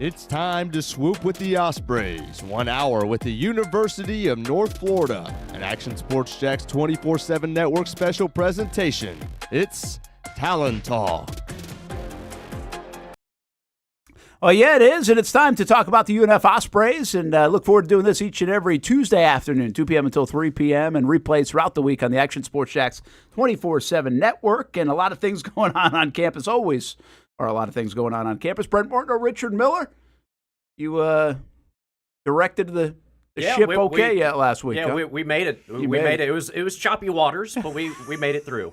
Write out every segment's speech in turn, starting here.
It's time to swoop with the Ospreys. 1 hour with the University of North Florida. An Action Sports Jax 24/7 Network special presentation. It's Talon Talk. Well, yeah, it is, and it's time to talk about the UNF Ospreys, and look forward to doing this each and every Tuesday afternoon, 2 p.m. until 3 p.m., and replays throughout the week on the Action Sports Jax 24/7 Network, and a lot of things going on campus, always are a lot of things going on campus. Brent Martineau Richard Miller, you directed the ship yet last week? Yeah, huh? we made it. We made it. It was choppy waters, but we made it through.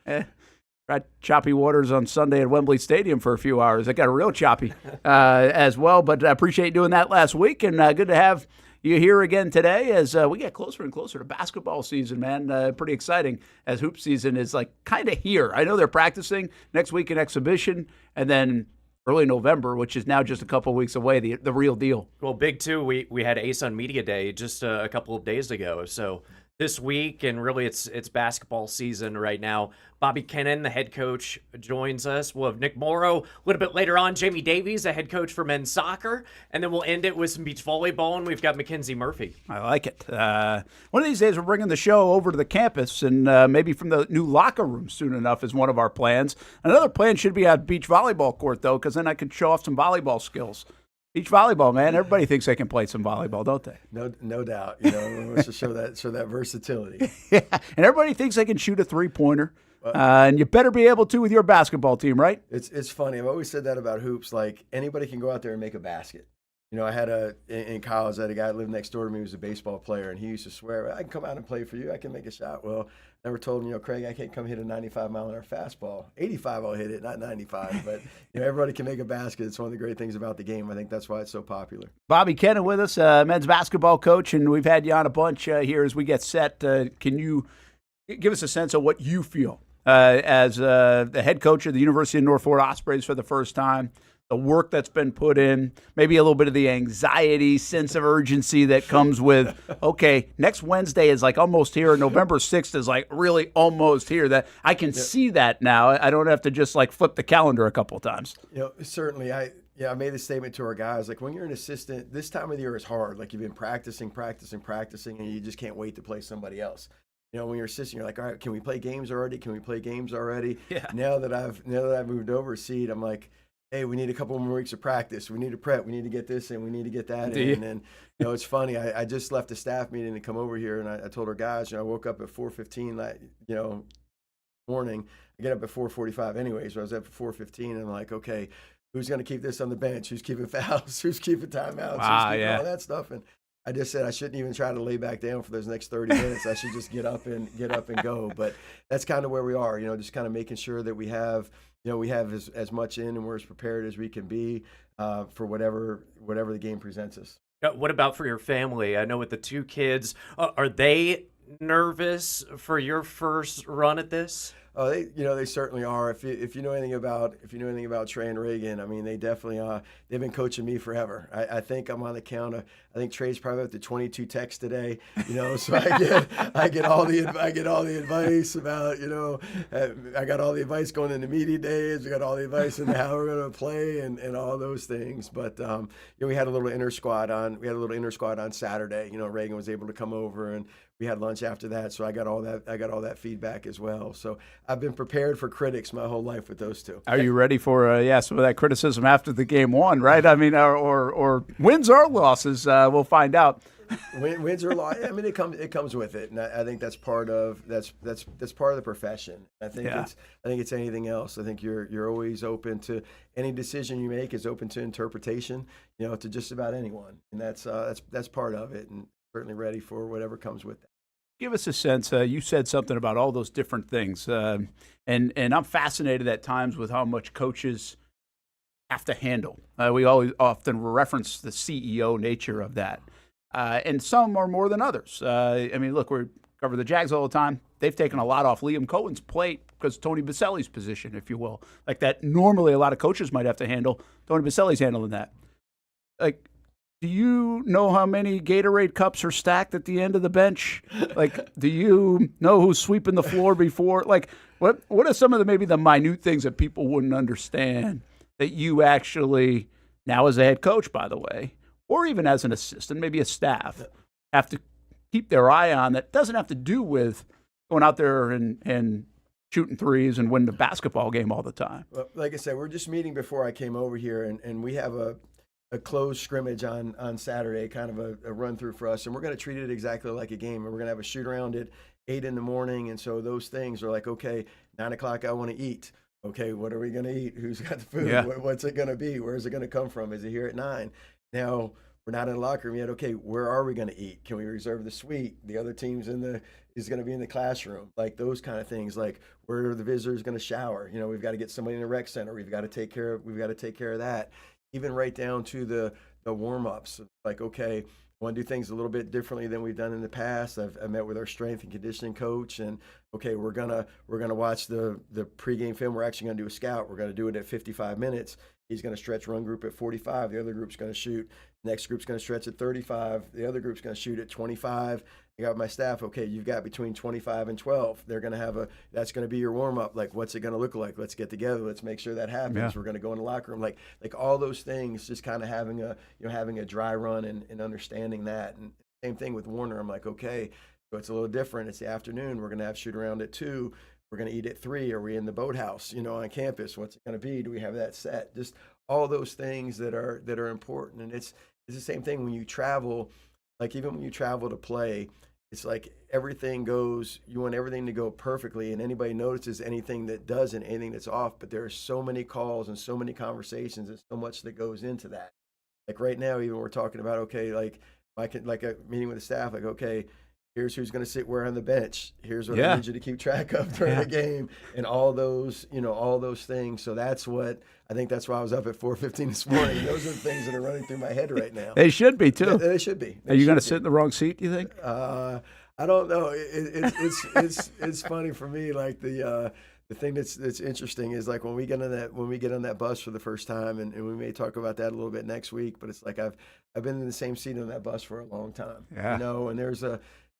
Tried choppy waters on Sunday at Wembley Stadium for a few hours. It got real choppy as well, but I appreciate doing that last week, and good to have you here again today as we get closer and closer to basketball season, man. Pretty exciting as hoop season is like kind of here. I know they're practicing next week in exhibition, and then early November, which is now just a couple of weeks away, the real deal. Well, big too. We had ASUN Media Day just a couple of days ago, so this week, and really it's basketball season right now. Bobby Kennen, the head coach, joins us. We'll have Nick Morrow a little bit later on. Jamie Davies, the head coach for men's soccer. And then we'll end it with some beach volleyball, and we've got Mackenzie Murphy. I like it. One of these days we're bringing the show over to the campus, and maybe from the new locker room soon enough is one of our plans. Another plan should be at beach volleyball court, though, because then I can show off some volleyball skills. Beach volleyball, man. Everybody thinks they can play some volleyball, don't they? No doubt. You know, to show that versatility. Yeah, and everybody thinks they can shoot a three-pointer, and you better be able to with your basketball team, right? It's funny. I've always said that about hoops. Like, anybody can go out there and make a basket. You know, I had in college, I had a guy that lived next door to me who was a baseball player, and he used to swear, I can come out and play for you. I can make a shot. Well, I never told him, Craig, I can't come hit a 95-mile-an-hour fastball. 85 I'll hit it, not 95. But, everybody can make a basket. It's one of the great things about the game. I think that's why it's so popular. Bobby Kennen with us, men's basketball coach, and we've had you on a bunch here as we get set. Can you give us a sense of what you feel as the head coach of the University of North Florida Ospreys for the first time? The work that's been put in, maybe a little bit of the anxiety, sense of urgency that comes with, okay, next Wednesday is like almost here, and November 6th is like really almost here. That I can see that now. I don't have to just like flip the calendar a couple of times. Certainly. I made the statement to our guys, like when you're an assistant, this time of the year is hard. Like you've been practicing, and you just can't wait to play somebody else. When you're assistant, you're like, all right, can we play games already? Yeah. Now that I've moved overseas, I'm like, hey, we need a couple more weeks of practice. We need to prep. We need to get this in. We need to get that in. And then, it's funny. I just left a staff meeting to come over here, and I told our guys, I woke up at 4:15 morning. I get up at 4:45 anyways. So I was up at 4:15, and I'm like, okay, who's going to keep this on the bench? Who's keeping fouls? Who's keeping timeouts? Who's keeping all that stuff? And I just said I shouldn't even try to lay back down for those next 30 minutes. I should just get up and go. But that's kind of where we are, just kind of making sure that we have as much in and we're as prepared as we can be for whatever the game presents us. What about for your family? I know with the two kids, are they nervous for your first run at this? Oh, they certainly are. If you know anything about Trey and Reagan, I mean, they definitely they've been coaching me forever. I think I'm on the count of. I think Trey's probably up to 22 texts today. So I get all the advice about I got all the advice going into media days. We got all the advice into how we're going to play and all those things. But we had a little inter squad on Saturday. Reagan was able to come over and we had lunch after that, so I got all that feedback as well. So I've been prepared for critics my whole life with those two. Are you ready for some of that criticism after the game one, right? I mean, or wins or losses, we'll find out. Wins or losses, I mean, it comes with it, and I think that's part of that's part of the profession. I think it's anything else. I think you're always open to any decision you make is open to interpretation, to just about anyone, and that's part of it, and certainly ready for whatever comes with that. Give us a sense. You said something about all those different things, and I'm fascinated at times with how much coaches have to handle. We always often reference the CEO nature of that, and some are more than others. I mean, look, we cover the Jags all the time. They've taken a lot off Liam Cohen's plate because Tony Baselli's position, if you will, like that. Normally, a lot of coaches might have to handle. Tony Baselli's handling that. Like, do you know how many Gatorade cups are stacked at the end of the bench? Like, do you know who's sweeping the floor before? Like, what are some of the maybe the minute things that people wouldn't understand that you actually now as a head coach, by the way, or even as an assistant, maybe a staff, have to keep their eye on that doesn't have to do with going out there and shooting threes and winning the basketball game all the time. Well, like I said, we're just meeting before I came over here, and we have a closed scrimmage on Saturday, kind of a run through for us, and we're going to treat it exactly like a game, and we're going to have a shoot around at 8 in the morning, and so those things are like, okay, 9 o'clock, I want to eat. Okay, what are we going to eat? Who's got the food? Yeah. What's it going to be? Where's it going to come from? Is it here at 9? Now, we're not in the locker room yet. Okay, where are we going to eat? Can we reserve the suite? The other team's is going to be in the classroom. Like those kind of things. Like where are the visitors going to shower? You know, we've got to get somebody in the rec center. We've got to take care of that. Even right down to the warm-ups. Like, okay, I want to do things a little bit differently than we've done in the past. I've met with our strength and conditioning coach, and okay, we're gonna watch the pregame film. We're actually gonna do a scout. We're gonna do it at 55 minutes. He's gonna stretch one group at 45. The other group's gonna shoot. Next group's gonna stretch at 35. The other group's gonna shoot at 25. I got my staff. Okay, you've got between 25 and 12. They're gonna have that's gonna be your warm up. Like, what's it gonna look like? Let's get together. Let's make sure that happens. Yeah. We're gonna go in the locker room. Like all those things. Just kind of having a dry run and understanding that. And same thing with Warner. I'm like, okay, so it's a little different. It's the afternoon. We're gonna have shoot around at 2. We're gonna eat at 3. Are we in the boathouse? On campus? What's it gonna be? Do we have that set? Just all those things that are important. And it's the same thing when you travel. Like even when you travel to play. It's like everything goes, you want everything to go perfectly, and anybody notices anything that doesn't, anything that's off, but there are so many calls and so many conversations and so much that goes into that. Like right now, even we're talking about, okay, like a meeting with the staff, like, okay, here's who's going to sit where on the bench. Here's what I need you to keep track of during the game, and all those things. So that's what I think. That's why I was up at 4:15 this morning. Those are the things that are running through my head right now. They should be too. They should be. Are you going to sit in the wrong seat, do you think? I don't know. It's funny for me. Like the thing that's interesting is like when we get on that bus for the first time, and we may talk about that a little bit next week. But it's like I've been in the same seat on that bus for a long time. Yeah. And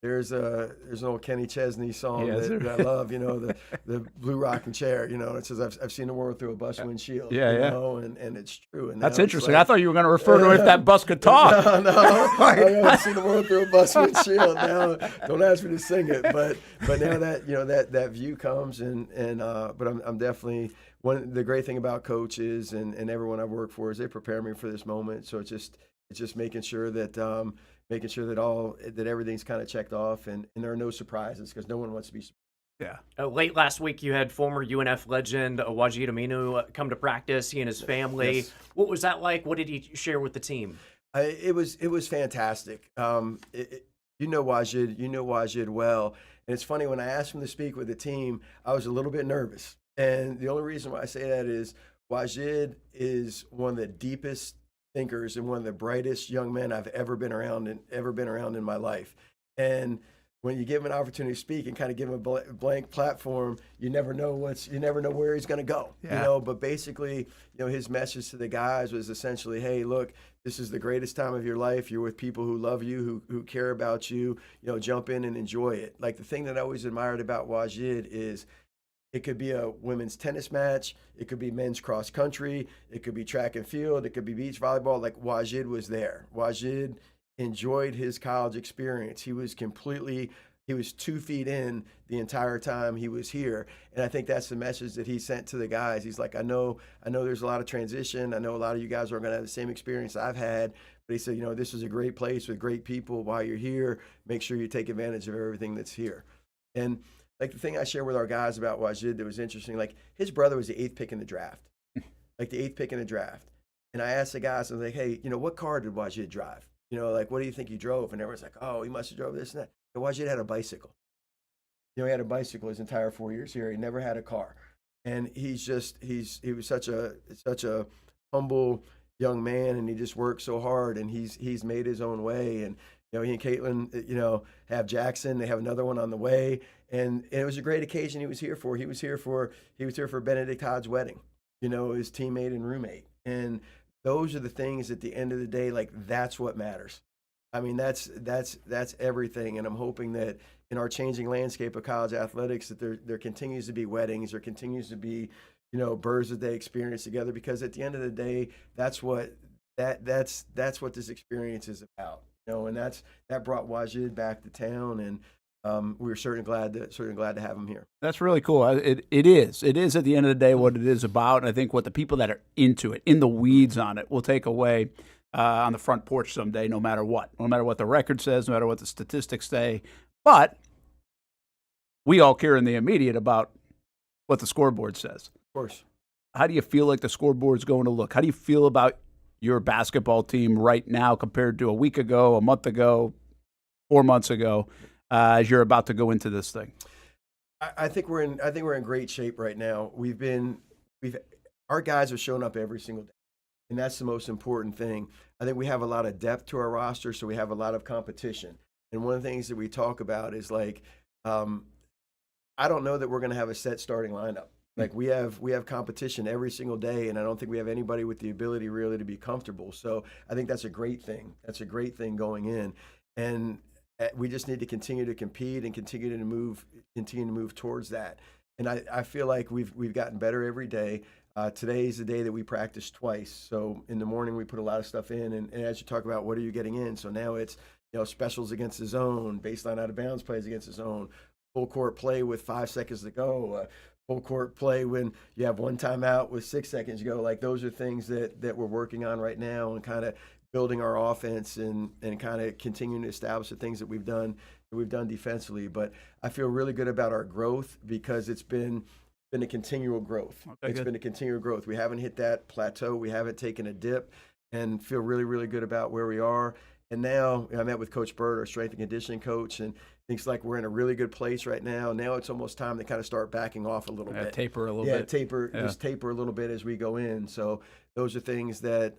there's an old Kenny Chesney song that I love, the Blue Rocking Chair, it says, I've seen the world through a bus windshield, and it's true. And that's interesting. I thought you were going to refer to if that bus could talk. No, I haven't seen the world through a bus windshield. Now, don't ask me to sing it, but now that that view comes, but I'm definitely, the great thing about coaches and everyone I work for is they prepare me for this moment. So it's just making sure that that everything's kind of checked off, and there are no surprises because no one wants to be surprised. Yeah. Late last week, you had former UNF legend Wajid Aminu come to practice. He and his family. Yes. What was that like? What did he share with the team? It was fantastic. Wajid well, and it's funny when I asked him to speak with the team, I was a little bit nervous, and the only reason why I say that is Wajid is one of the deepest thinkers and one of the brightest young men I've ever been around in my life. And when you give him an opportunity to speak and kind of give him a blank platform, you never know where he's going to go. Yeah. But basically, his message to the guys was essentially, hey, look, this is the greatest time of your life. You're with people who love you, who care about you. Jump in and enjoy it. Like the thing that I always admired about Wajid is it could be a women's tennis match. It could be men's cross country. It could be track and field. It could be beach volleyball. Like Wajid was there. Wajid enjoyed his college experience. He was 2 feet in the entire time he was here. And I think that's the message that he sent to the guys. He's like, I know there's a lot of transition. I know a lot of you guys aren't going to have the same experience I've had. But he said, this is a great place with great people. While you're here, make sure you take advantage of everything that's here. And like the thing I share with our guys about Wajid that was interesting, like his brother was the 8th pick in the draft, And I asked the guys, I was like, hey, what car did Wajid drive? Like, what do you think he drove? And everyone's like, oh, he must have drove this and that. And Wajid had a bicycle. He had a bicycle his entire 4 years here. He never had a car. And he was such a humble young man, and he just worked so hard, and he's made his own way. And he and Caitlin, have Jackson. They have another one on the way, and it was a great occasion he was here for. He was here for Benedict Todd's wedding, his teammate and roommate. And those are the things at the end of the day, like that's what matters. I mean, that's everything. And I'm hoping that in our changing landscape of college athletics, that there continues to be weddings, there continues to be, births that they experience together, because at the end of the day, that's what that's what this experience is about. And that brought Wajid back to town, and we were certainly glad to have him here. That's really cool. It is at the end of the day what it is about, and I think what the people that are into it, in the weeds on it, will take away on the front porch someday, no matter what the record says, no matter what the statistics say. But we all care in the immediate about what the scoreboard says. Of course. How do you feel like the scoreboard's going to look? How do you feel about your basketball team right now compared to a week ago, a month ago, 4 months ago, as you're about to go into this thing? I think we're in great shape right now. Our guys have shown up every single day, and that's the most important thing. I think we have a lot of depth to our roster, so we have a lot of competition. And one of the things that we talk about is like, I don't know that we're going to have a set starting lineup. Like we have competition every single day, and I don't think we have anybody with the ability really to be comfortable. So I think that's a great thing. That's a great thing going in, and we just need to continue to compete and continue to move towards that. And I feel like we've gotten better every day. Today's the day that we practice twice. So in the morning we put a lot of stuff in, and as you talk about what are you getting in, so now it's specials against the zone, baseline out of bounds plays against the zone, full court play with 5 seconds to go. Full court play when you have one timeout with 6 seconds to go. Like those are things that we're working on right now, and kind of building our offense and kind of continuing to establish the things that we've done defensively. But I feel really good about our growth because it's been a continual growth. Okay, it's been a continual growth. We haven't hit that plateau. We haven't taken a dip, and feel really, really good about where we are. And now I met with Coach Bird, our strength and conditioning coach, and thinks like we're in a really good place right now. Now it's almost time to kind of start backing off a little bit. Taper a little bit. Just taper a little bit as we go in. So those are things that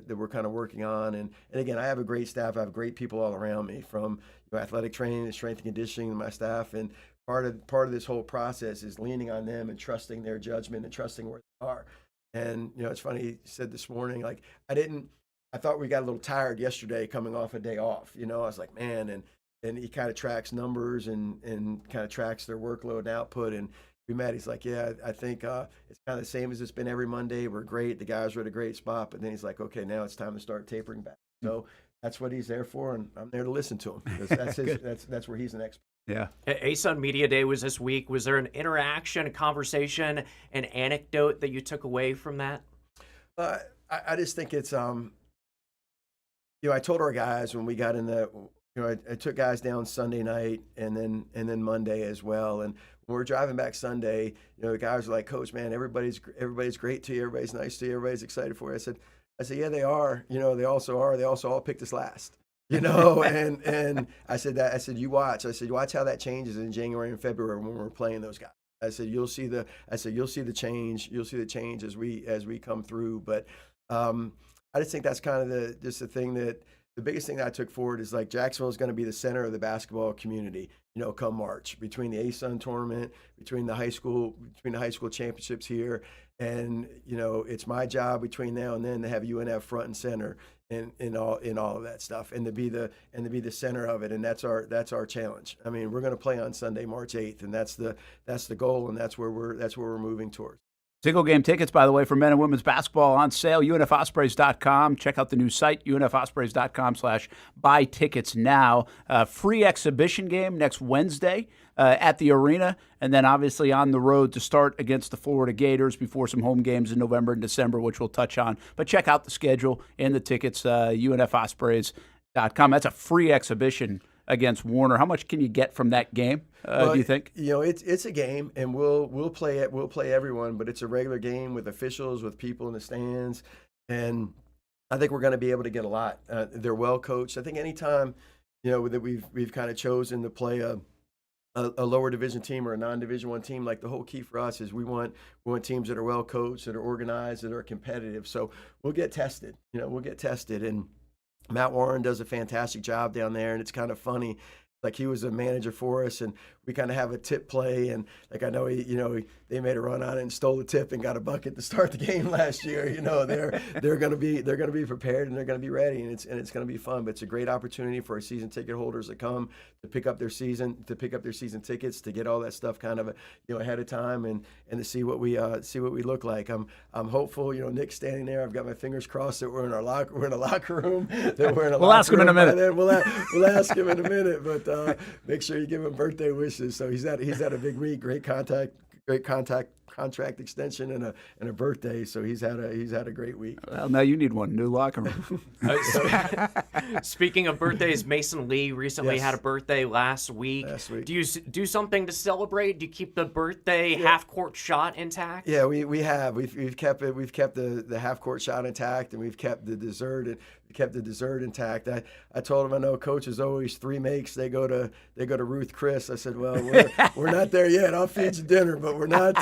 we're kind of working on. And again, I have a great staff. I have great people all around me, from athletic training and strength and conditioning and my staff. And part of this whole process is leaning on them and trusting their judgment and trusting where they are. And it's funny, he said this morning, like I thought we got a little tired yesterday coming off a day off. I was like, man, and he kind of tracks numbers and kind of tracks their workload and output. And we met, he's like, yeah, I think it's kind of the same as it's been every Monday. We're great. The guys are at a great spot. But then he's like, okay, now it's time to start tapering back. So that's what he's there for, and I'm there to listen to him. That's where he's an expert. Yeah. ASUN Media Day was this week. Was there an interaction, a conversation, an anecdote that you took away from that? I just think it's I told our guys when we got in I took guys down Sunday night and then Monday as well. And when we're driving back Sunday, the guys are like, Coach, man, everybody's great to you. Everybody's nice to you. Everybody's excited for you. I said, yeah, they are. They also are. They also all picked us last. And I said, you watch. I said, you watch how that changes in January and February when we're playing those guys. I said, you'll see the change. You'll see the change as we come through. But I just think that's kind of the thing that the biggest thing that I took forward is like Jacksonville is going to be the center of the basketball community, come March, between the ASUN tournament, between the high school championships here. And, it's my job between now and then to have UNF front and center in all of that stuff, and to be the center of it. And that's our challenge. I mean, we're going to play on Sunday, March 8th, and that's the goal, and that's where we're moving towards. Single game tickets, by the way, for men and women's basketball on sale, UNFOspreys.com. Check out the new site, UNFOspreys.com/buy tickets now. Free exhibition game next Wednesday at the arena, and then obviously on the road to start against the Florida Gators before some home games in November and December, which we'll touch on. But check out the schedule and the tickets, UNFOspreys.com. That's a free exhibition against Warner. How much can you get from that game, do you think? It's a game, and we'll play it. We'll play everyone, but it's a regular game with officials, with people in the stands, and I think we're going to be able to get a lot. They're well coached. I think anytime that we've kind of chosen to play a lower division team or a non-division one team, like the whole key for us is we want teams that are well coached, that are organized, that are competitive. So we'll get tested. And Matt Warren does a fantastic job down there, and it's kind of funny. like he was a manager for us, and we kind of have a tip play, and like I know they made a run on it and stole the tip and got a bucket to start the game last year. They're going to be prepared, and they're going to be ready, and it's going to be fun. But it's a great opportunity for our season ticket holders to come to pick up their season tickets, to get all that stuff kind of ahead of time, and to see what we look like. I'm hopeful. Nick's standing there. I've got my fingers crossed that we're in a locker room. We'll ask him in a minute. We'll ask him in a minute, but make sure you give him birthday wishes. So he's had a big week, great contract extension and a birthday. So he's had a great week. Well, now you need one new locker room. Speaking of birthdays, Mason Lee recently had a birthday last week. Do you do something to celebrate? Do you keep the birthday half court shot intact? Yeah, we have. We've kept it. We've kept the half court shot intact, and we've kept the dessert. Intact. I told him, I know coaches always 3 makes. They go to Ruth Chris. I said, well, we're not there yet. I'll feed you dinner, but we're not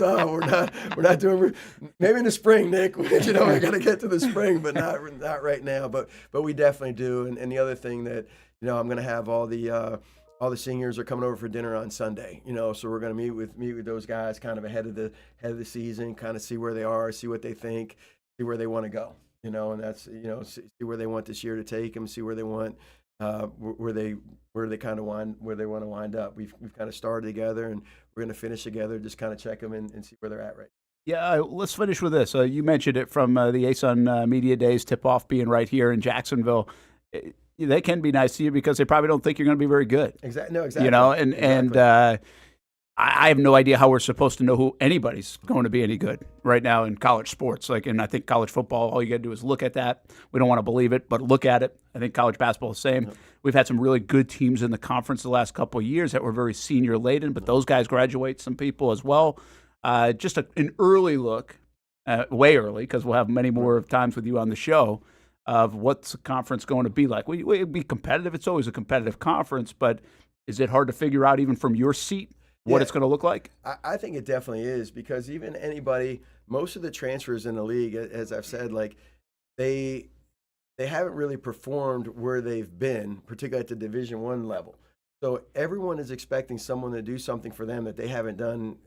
doing. Maybe in the spring, Nick. We're gonna get to the spring, but not right now. But we definitely do. And the other thing that I'm gonna have all the seniors are coming over for dinner on Sunday. So we're gonna meet with those guys kind of ahead of the season, kind of see where they are, see what they think, see where they want to go. And that's see where they want this year to take them, see where they want where they kind of want to wind up. We've kind of started together, and we're going to finish together. Just kind of check them and see where they're at right now. Yeah, let's finish with this. You mentioned it from the ASUN Media Days tip-off being right here in Jacksonville. They can be nice to you because they probably don't think you're going to be very good. Exactly. No, exactly. And I have no idea how we're supposed to know who anybody's going to be any good right now in college sports. And I think college football, all you got to do is look at that. We don't want to believe it, but look at it. I think college basketball is the same. Yep. We've had some really good teams in the conference the last couple of years that were very senior laden, but those guys graduate some people as well. Just an early look, way early, because we'll have many more times with you on the show, of what's the conference going to be like. We'll be competitive. It's always a competitive conference, but is it hard to figure out even from your seat what it's going to look like? I think it definitely is, because even anybody, most of the transfers in the league, as I've said, like they haven't really performed where they've been, particularly at the Division I level. So everyone is expecting someone to do something for them that they haven't done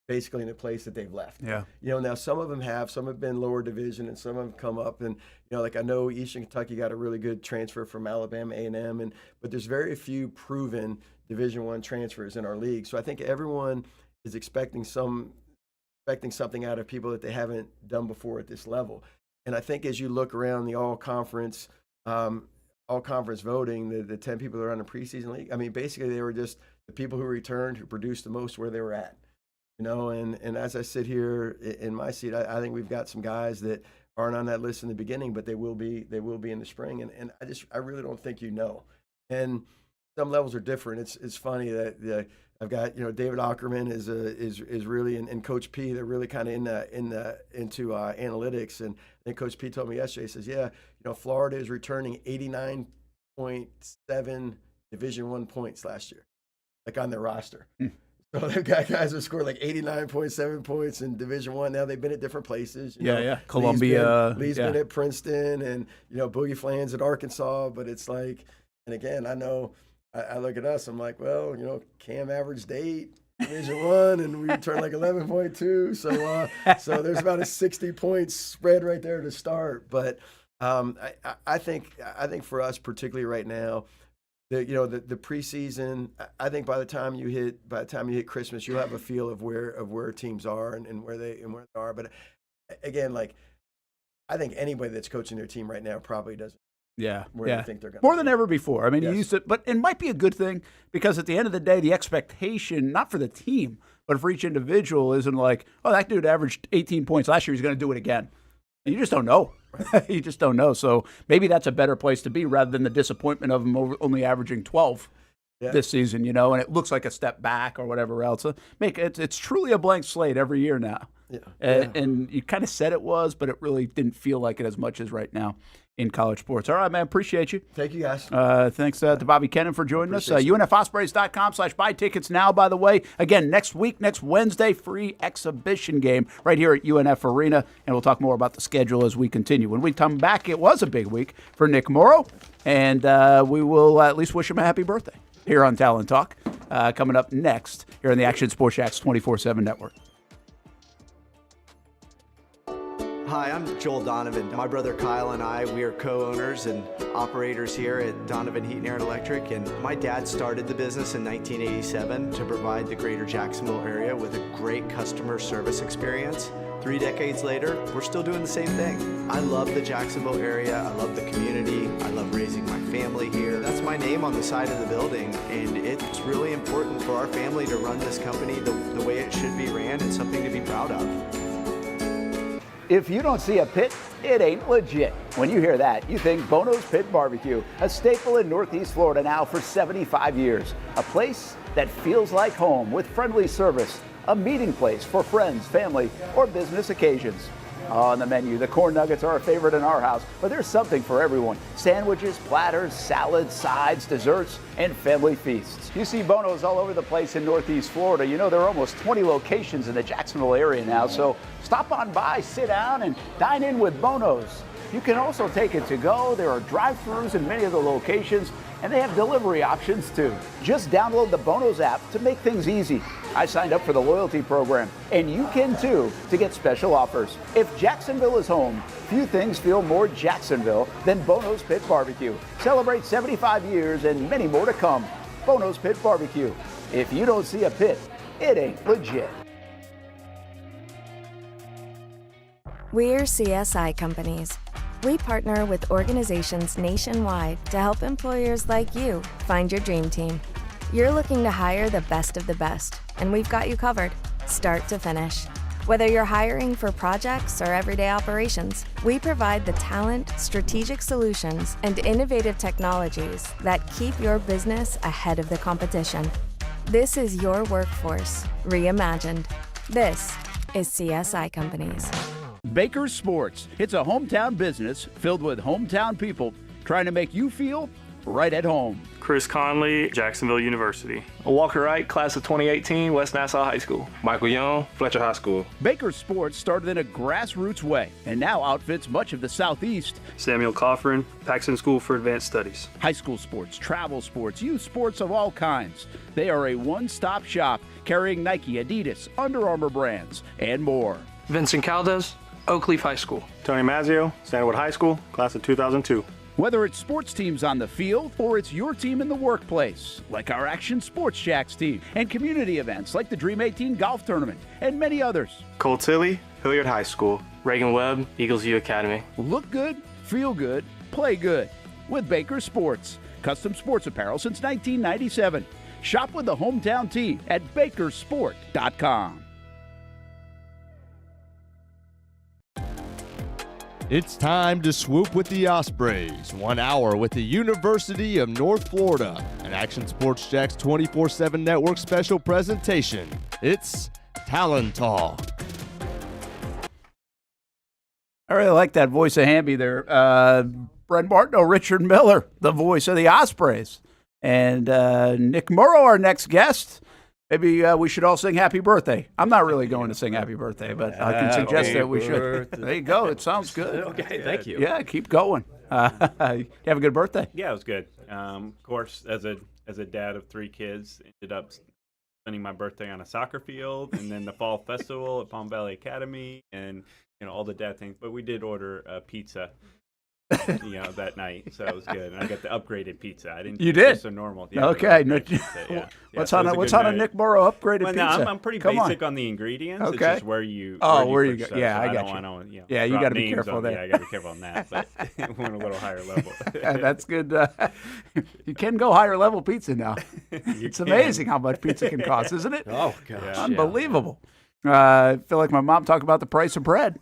basically in the place that they've left. Yeah. Now some of them have, some have been lower division, and some have come up. And like I know Eastern Kentucky got a really good transfer from Alabama A&M, but there's very few proven Division I transfers in our league. So I think everyone is expecting something out of people that they haven't done before at this level. And I think as you look around the all-conference voting, the 10 people that are on the preseason league, I mean, basically they were just the people who returned, who produced the most where they were at. And as I sit here in my seat, I think we've got some guys that aren't on that list in the beginning, but they will be in the spring. And I really don't think And some levels are different. It's funny that I've got David Ackerman is really and Coach P. They're really kind of into analytics. And then Coach P told me yesterday, he says, Florida is returning 89.7 Division I points last year, like on their roster. So they've got guys who scored like 89.7 points in Division I. Now they've been at different places. Columbia. Lee's been at Princeton, and Boogie Flan's at Arkansas. But it's like, and again, I know I look at us. I'm like, well, Cam averaged 8 Division I, and we turned like 11.2. So there's about a 60 points spread right there to start. But I think for us, particularly right now, the preseason, I think by the time you hit Christmas, you'll have a feel of where teams are and where they are. But again, like I think anybody that's coaching their team right now probably doesn't. They think they're going more than ever before. I mean, you used to, but it might be a good thing, because at the end of the day, the expectation, not for the team, but for each individual, isn't like, oh, that dude averaged 18 points last year, he's going to do it again. And you just don't know. You just don't know. So maybe that's a better place to be, rather than the disappointment of him only averaging 12 this season, and it looks like a step back or whatever else. It's truly a blank slate every year now. And you kind of said it was, but it really didn't feel like it as much as right now in college sports. All right, man, appreciate you. Thank you, guys. Thanks to Bobby Kennen for joining us. UNFOspreys.com/buy tickets now, by the way. Again, next Wednesday, free exhibition game right here at UNF Arena, and we'll talk more about the schedule as we continue. When we come back, it was a big week for Nick Morrow, and we will at least wish him a happy birthday. here on Talon Talk. Coming up next here on the Action Sports Jacks 24/7 Network. Hi, I'm Joel Donovan. My brother Kyle and I, we are co-owners and operators here at Donovan Heat and Air and Electric. And my dad started the business in 1987 to provide the greater Jacksonville area with a great customer service experience. 3 decades later, we're still doing the same thing. I love the Jacksonville area. I love the community. I love raising my family here. That's my name on the side of the building. And it's really important for our family to run this company the way it should be ran. It's something to be proud of. If you don't see a pit, it ain't legit. When you hear that, you think Bono's Pit Barbecue, a staple in Northeast Florida now for 75 years. A place that feels like home with friendly service, a meeting place for friends, family, or business occasions. On the menu, the corn nuggets are a favorite in our house, but there's something for everyone. Sandwiches, platters, salads, sides, desserts, and family feasts. You see Bono's all over the place in Northeast Florida. You know, there are almost 20 locations in the Jacksonville area now, so stop on by, sit down, and dine in with Bono's. You can also take it to go. There are drive-thrus in many of the locations, and they have delivery options too. Just download the Bono's app to make things easy. I signed up for the loyalty program, and you can too, to get special offers. If Jacksonville is home, few things feel more Jacksonville than Bono's Pit Barbecue. Celebrate 75 years and many more to come. Bono's Pit Barbecue. If you don't see a pit, it ain't legit. We're CSI companies. We partner with organizations nationwide to help employers like you find your dream team. You're looking to hire the best of the best, and we've got you covered, start to finish. Whether you're hiring for projects or everyday operations, we provide the talent, strategic solutions, and innovative technologies that keep your business ahead of the competition. This is your workforce reimagined. This is CSI Companies. Baker Sports. It's a hometown business filled with hometown people trying to make you feel right at home. Chris Conley, Jacksonville University. Walker Wright, class of 2018, West Nassau High School. Michael Young, Fletcher High School. Baker Sports started in a grassroots way and now outfits much of the Southeast. Samuel Coffrin, Paxton School for Advanced Studies. High school sports, travel sports, youth sports of all kinds. They are a one-stop shop carrying Nike, Adidas, Under Armour brands, and more. Vincent Caldes, Oak Leaf High School. Tony Mazzio, Sandwood High School, class of 2002. Whether it's sports teams on the field or it's your team in the workplace, like our Action Sports Jacks team, and community events like the Dream 18 Golf Tournament, and many others. Cole Tilley, Hilliard High School. Reagan Webb, Eagles View Academy. Look good, feel good, play good with Baker Sports. Custom sports apparel since 1997. Shop with the hometown team at bakersport.com. It's time to swoop with the Ospreys. 1 hour with the University of North Florida. An Action Sports Jacks 24/7 Network special presentation. It's Talon Talk. I really like that voice of Hamby there. Brent Martineau Richard Miller, the voice of the Ospreys. And Nick Morrow, our next guest. Maybe we should all sing happy birthday. I'm not really going to sing happy birthday, but I can suggest that we should. There you go. It sounds good. Okay, thank you. Yeah, keep going. You have a good birthday? Yeah, it was good. Of course, as a dad of 3 kids, ended up spending my birthday on a soccer field, and then the fall festival at Palm Valley Academy, and all the dad things. But we did order a pizza, that night, so it was good. And I got the upgraded pizza. I didn't. You did? Just a normal. Okay. Pizza, What's on a Nick Morrow upgraded well, pizza? No, I'm pretty basic on the ingredients. Okay. It's just where you. Where you put go. stuff, Yeah, so I got don't you. want to, Yeah, you got to be names careful on, there. Yeah, I got to be careful on that. But went a little higher level. That's good. You can go higher level pizza now. It's amazing how much pizza can cost, isn't it? Oh, gosh. Unbelievable. I feel like my mom talked about the price of bread.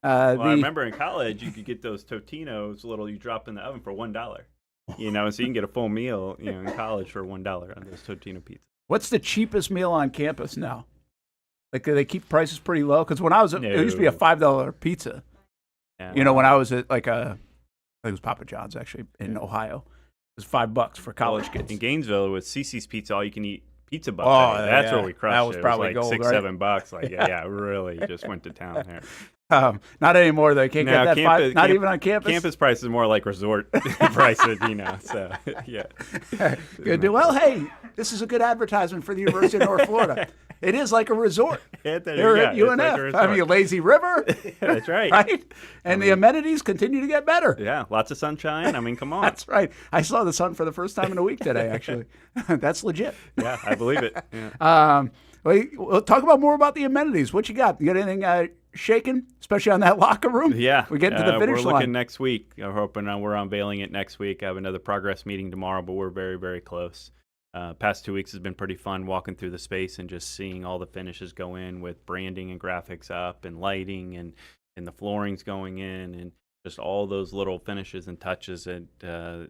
I remember in college you could get those Totinos you drop in the oven for $1. So you can get a full meal, in college for $1 on those Totino pizzas. What's the cheapest meal on campus now? Like, do they keep prices pretty low? Because when I was, it used to be a $5 pizza. Yeah. When I was at I think it was Papa John's actually in Ohio. It was $5 for college kids. In Gainesville, with Cece's Pizza, all you can eat pizza buffet. That's where we crushed that was it. probably it was gold, like right? $6-7. Really just went to town there. Not anymore, though. You can't get that campus, not even on campus. Campus price is more like resort prices, So, yeah. Good. Well, hey, this is a good advertisement for the University of North Florida. It is like a resort. Here at UNF. Like I mean, lazy river. That's right. Right? And the amenities continue to get better. Yeah, lots of sunshine. I mean, come on. That's right. I saw the sun for the first time in a week today, actually. That's legit. Yeah, I believe it. Yeah. We'll talk about more about the amenities. What you got? You got anything shaking, especially on that locker room? Yeah. We're getting to the finish line. We're looking next week. I'm hoping we're unveiling it next week. I have another progress meeting tomorrow, but we're very, very close. Past 2 weeks has been pretty fun walking through the space and just seeing all the finishes go in with branding and graphics up and lighting and the floorings going in and just all those little finishes and touches. And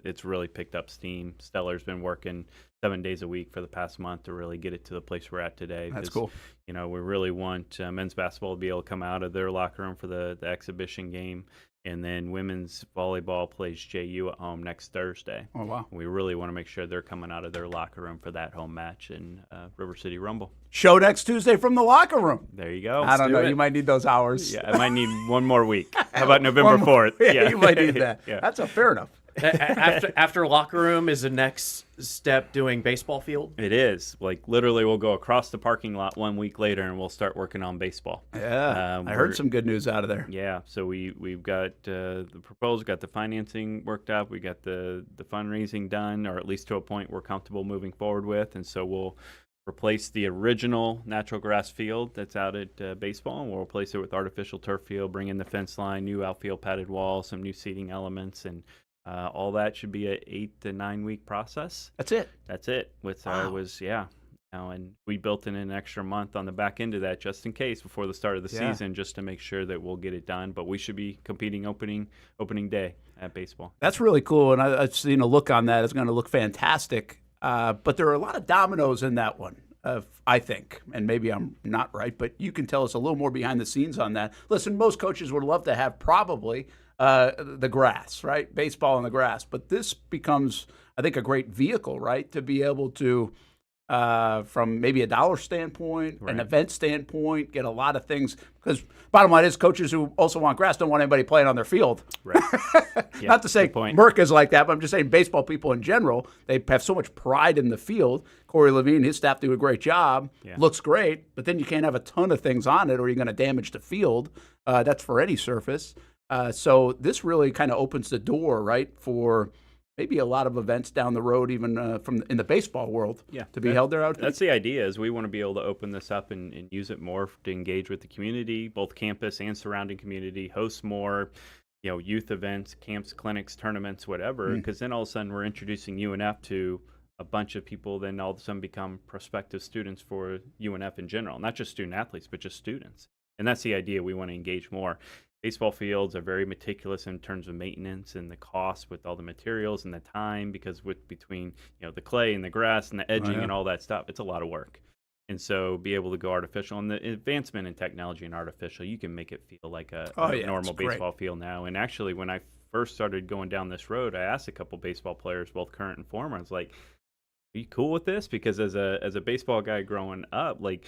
it's really picked up steam. Stellar's been working 7 days a week for the past month to really get it to the place we're at today. That's cool. We really want men's basketball to be able to come out of their locker room for the exhibition game. And then women's volleyball plays JU at home next Thursday. Oh, wow. We really want to make sure they're coming out of their locker room for that home match in River City Rumble. Show next Tuesday from the locker room. There you go. I don't know. You might need those hours. Yeah, I might need one more week. How about November 4th? Yeah, you might need that. Yeah. That's fair enough. After locker room is the next step doing baseball field? It is. Like, literally, we'll go across the parking lot 1 week later, and we'll start working on baseball. Yeah, I heard some good news out of there. Yeah, so we've got the proposal, got the financing worked up, we got the fundraising done, or at least to a point we're comfortable moving forward with, and so we'll replace the original natural grass field that's out at baseball, and we'll replace it with artificial turf field, bring in the fence line, new outfield padded wall, some new seating elements, and all that should be an 8 to 9 week process. That's it. That's it. And we built in an extra month on the back end of that just in case before the start of the season, just to make sure that we'll get it done. But we should be competing opening day at baseball. That's really cool, and I've seen a look on that. It's going to look fantastic. But there are a lot of dominoes in that one, I think, and maybe I'm not right, but you can tell us a little more behind the scenes on that. Listen, most coaches would love to have probably the grass, right? Baseball on the grass. But this becomes, I think, a great vehicle, right, to be able to, from maybe a dollar standpoint, an event standpoint, get a lot of things. Because bottom line is coaches who also want grass don't want anybody playing on their field. Right. Yeah, not to say Merck is like that, but I'm just saying baseball people in general, they have so much pride in the field. Corey Levine, his staff do a great job. Yeah. Looks great, but then you can't have a ton of things on it or you're going to damage the field. That's for any surface. So this really kind of opens the door, right, for maybe a lot of events down the road, even in the baseball world, to be held there. That's the idea, is we want to be able to open this up and use it more to engage with the community, both campus and surrounding community, host more, youth events, camps, clinics, tournaments, whatever, because then all of a sudden we're introducing UNF to a bunch of people, then all of a sudden become prospective students for UNF in general, not just student athletes, but just students. And that's the idea. We want to engage more. Baseball fields are very meticulous in terms of maintenance and the cost with all the materials and the time, because between the clay and the grass and the edging and all that stuff, it's a lot of work. And so be able to go artificial, and the advancement in technology and artificial, you can make it feel like a normal baseball field now. And actually, when I first started going down this road, I asked a couple baseball players, both current and former, I was like, are you cool with this? Because as a baseball guy growing up, like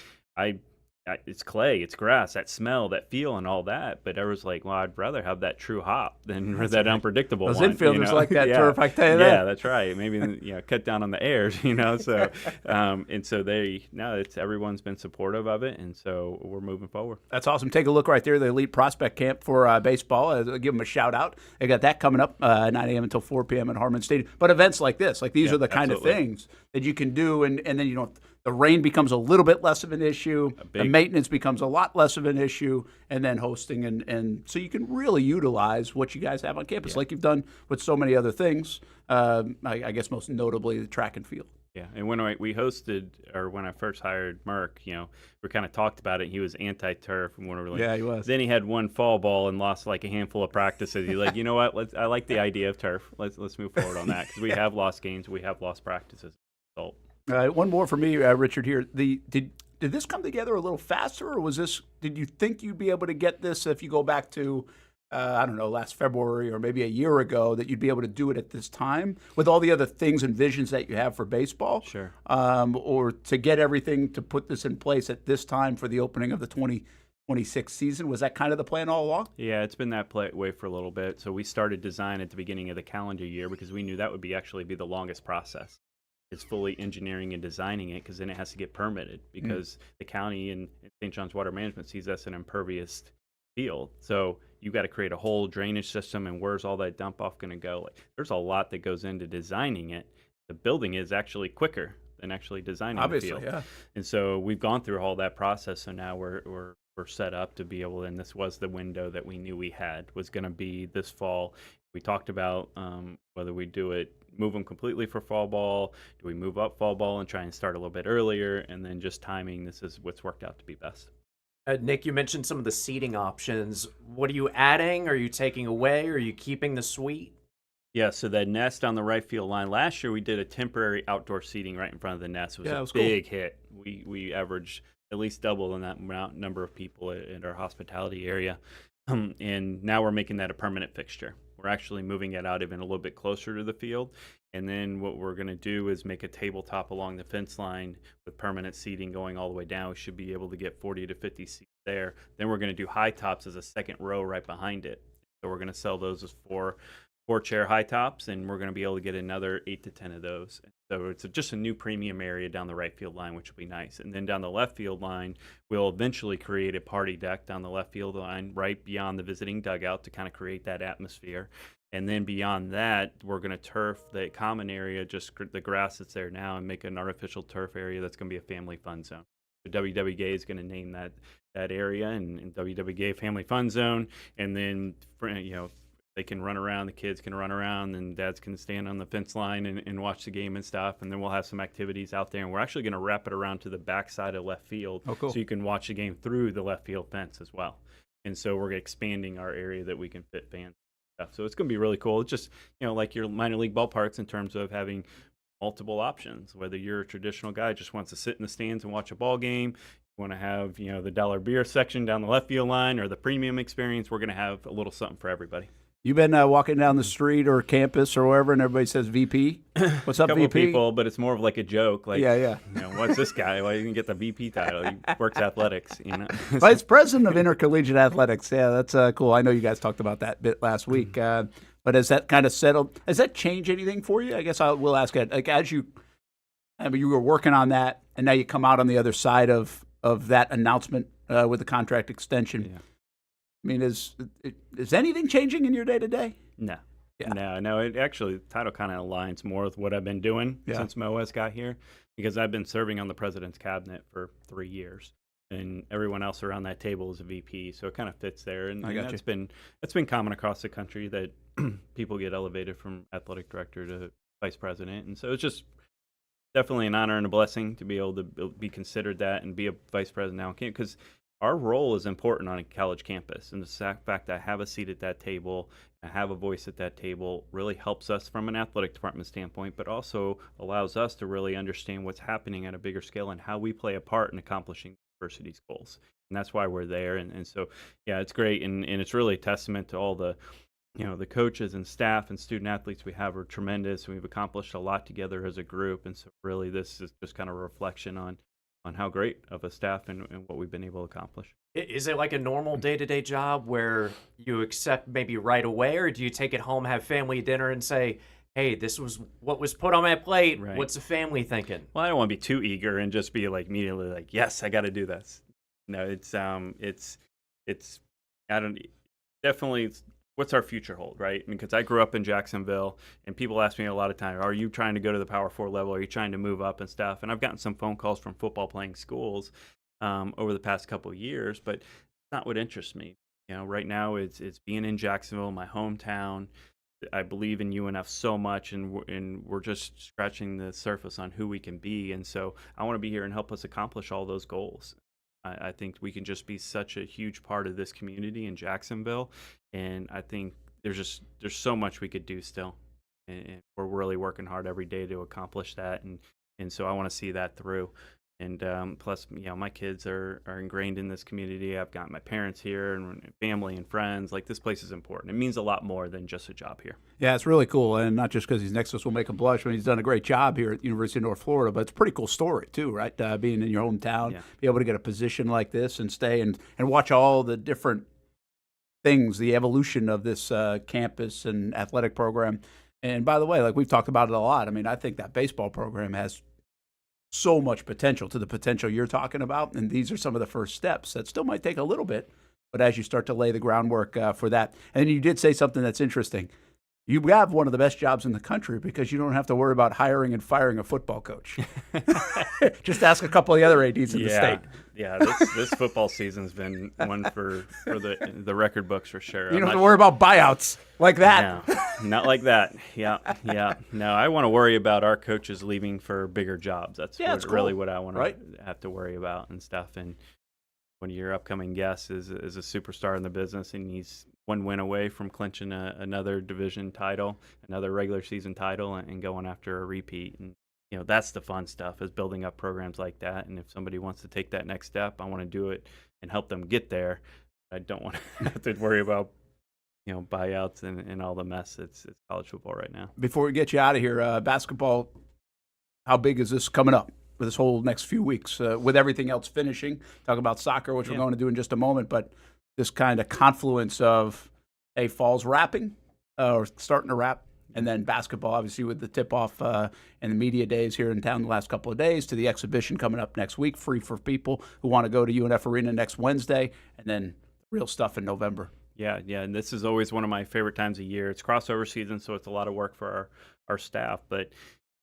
it's clay, it's grass, that smell, that feel, and all that. But I was like, well, I'd rather have that true hop than that unpredictable Those one. Those infielders like that turf, I tell you that. Yeah, that's right. Maybe cut down on the airs, So and so everyone's been supportive of it, and so we're moving forward. That's awesome. Take a look right there, the Elite Prospect Camp for baseball. I'll give them a shout out. They got that coming up 9 a.m. until 4 p.m. at Harmon Stadium. But events like this, these are the kind of things that you can do, and then the rain becomes a little bit less of an issue. The maintenance becomes a lot less of an issue, and then hosting. And so you can really utilize what you guys have on campus, like you've done with so many other things, I guess most notably the track and field. Yeah, and when we hosted, or when I first hired Merck, we kind of talked about it. He was anti-turf. And he was. Then he had one fall ball and lost a handful of practices. He's like, you know what? I like the idea of turf. Let's move forward on that, because we have lost games, we have lost practices. So. One more for me, Richard. Here, did this come together a little faster, or did you think you'd be able to get this if you go back to, last February or maybe a year ago, that you'd be able to do it at this time with all the other things and visions that you have for baseball? Sure. Or to get everything to put this in place at this time for the opening of the 26 season. Was that kind of the plan all along? Yeah, it's been that way for a little bit. So we started design at the beginning of the calendar year because we knew that would actually be the longest process. It's fully engineering and designing it because then it has to get permitted because the county and St. John's Water Management sees us an impervious field. So you got to create a whole drainage system, and where's all that dump off going to go? Like, there's a lot that goes into designing it. The building is actually quicker than actually designing Obviously, the field. yeah. And so we've gone through all that process. So now we're set up to be able, and this was the window that we knew we had was going to be this fall. We talked about whether we do it, move them completely for fall ball. Do we move up fall ball and try and start a little bit earlier? And then just timing. This is what's worked out to be best. Nick, you mentioned some of the seating options. What are you adding? Are you taking away? Are you keeping the suite? Yeah, so that nest on the right field line. Last year we did a temporary outdoor seating right in front of the nest. It was a big hit. We averaged at least double in that number of people in our hospitality area. And now we're making that a permanent fixture. We're actually moving it out even a little bit closer to the field. And then what we're going to do is make a tabletop along the fence line with permanent seating going all the way down. We should be able to get 40 to 50 seats there. Then we're going to do high tops as a second row right behind it. So we're going to sell those as four chair high tops, and we're going to be able to get another 8 to 10 of those. So it's just a new premium area down the right field line, which will be nice. And then down the left field line, we'll eventually create a party deck down the left field line right beyond the visiting dugout to kind of create that atmosphere. And then beyond that, we're going to turf the common area, just the grass that's there now, and make an artificial turf area that's going to be a family fun zone. The WWGA is going to name that area and WWGA Family Fun Zone. And then, they can run around, the kids can run around, and dads can stand on the fence line and watch the game and stuff. And then we'll have some activities out there. And we're actually going to wrap it around to the back side of left field. Oh, cool. So you can watch the game through the left field fence as well. And so we're expanding our area that we can fit fans and stuff. So it's going to be really cool. It's just, like your minor league ballparks in terms of having multiple options. Whether you're a traditional guy who just wants to sit in the stands and watch a ball game, you want to have, the dollar beer section down the left field line, or the premium experience, we're going to have a little something for everybody. You've been walking down the street or campus or wherever, and everybody says VP. What's up, Couple VP? People, but it's more of like a joke. Like, yeah. What's this guy? Why didn't he get the VP title? He works athletics, Vice President of Intercollegiate Athletics. Yeah, that's cool. I know you guys talked about that bit last week. But has that kind of settled? Has that changed anything for you? I guess will ask it. Like, as you were working on that, and now you come out on the other side of that announcement with the contract extension. Yeah. I mean, is anything changing in your day-to-day? No. Yeah. No. It actually, the title kind of aligns more with what I've been doing since Moaz got here, because I've been serving on the president's cabinet for 3 years, and everyone else around that table is a VP, so it kind of fits there. And that's been common across the country that people get elevated from athletic director to vice president, and so it's just definitely an honor and a blessing to be able to be considered that and be a vice president now, because our role is important on a college campus, and the fact that I have a seat at that table, I have a voice at that table, really helps us from an athletic department standpoint, but also allows us to really understand what's happening at a bigger scale and how we play a part in accomplishing the university's goals. And that's why we're there. And so, yeah, it's great, and it's really a testament to all the the coaches and staff and student athletes we have are tremendous. We've accomplished a lot together as a group, and so really this is just kind of a reflection on how great of a staff and what we've been able to accomplish. Is it like a normal day-to-day job where you accept maybe right away, or do you take it home, have family dinner, and say, hey, this was what was put on my plate. Right. What's the family thinking? Well, I don't want to be too eager and just be like immediately like, yes, I got to do this. No, it's I don't definitely. What's our future hold, right? Because I grew up in Jacksonville, and people ask me a lot of time, are you trying to go to the Power 4 level? Are you trying to move up and stuff? And I've gotten some phone calls from football playing schools over the past couple of years, but it's not what interests me. Right now it's being in Jacksonville, my hometown. I believe in UNF so much, and we're just scratching the surface on who we can be. And so I want to be here and help us accomplish all those goals. I think we can just be such a huge part of this community in Jacksonville, and I think there's so much we could do still, and we're really working hard every day to accomplish that, and so I want to see that through. And plus, my kids are ingrained in this community. I've got my parents here and family and friends. Like, this place is important. It means a lot more than just a job here. Yeah, it's really cool. And not just because he's next to us will make him blush. I mean, he's done a great job here at the University of North Florida, but it's a pretty cool story, too, right? Being in your hometown, be able to get a position like this and stay and watch all the different things, the evolution of this campus and athletic program. And by the way, like we've talked about it a lot, I mean, I think that baseball program has so much potential to the potential you're talking about, and these are some of the first steps that still might take a little bit, but as you start to lay the groundwork for that. And you did say something that's interesting. You have one of the best jobs in the country because you don't have to worry about hiring and firing a football coach. Just ask a couple of the other ADs in the state. Yeah, this football season's been one for the record books for sure. You don't have to worry about buyouts like that. No, not like that. Yeah. No, I want to worry about our coaches leaving for bigger jobs. That's really what I want to have to worry about and stuff. And when your upcoming guest is a superstar in the business and he's one win away from clinching another division title, another regular season title, and going after a repeat. And that's the fun stuff, is building up programs like that. And if somebody wants to take that next step, I want to do it and help them get there. I don't want to have to worry about buyouts and all the mess. It's college football right now. Before we get you out of here, basketball, how big is this coming up for this whole next few weeks with everything else finishing? Talk about soccer, which we're going to do in just a moment, but this kind of confluence of fall's wrapping or starting to wrap, and then basketball, obviously, with the tip-off and the media days here in town the last couple of days, to the exhibition coming up next week, free for people who want to go to UNF Arena next Wednesday, and then real stuff in November. Yeah, and this is always one of my favorite times of year. It's crossover season, so it's a lot of work for our staff, but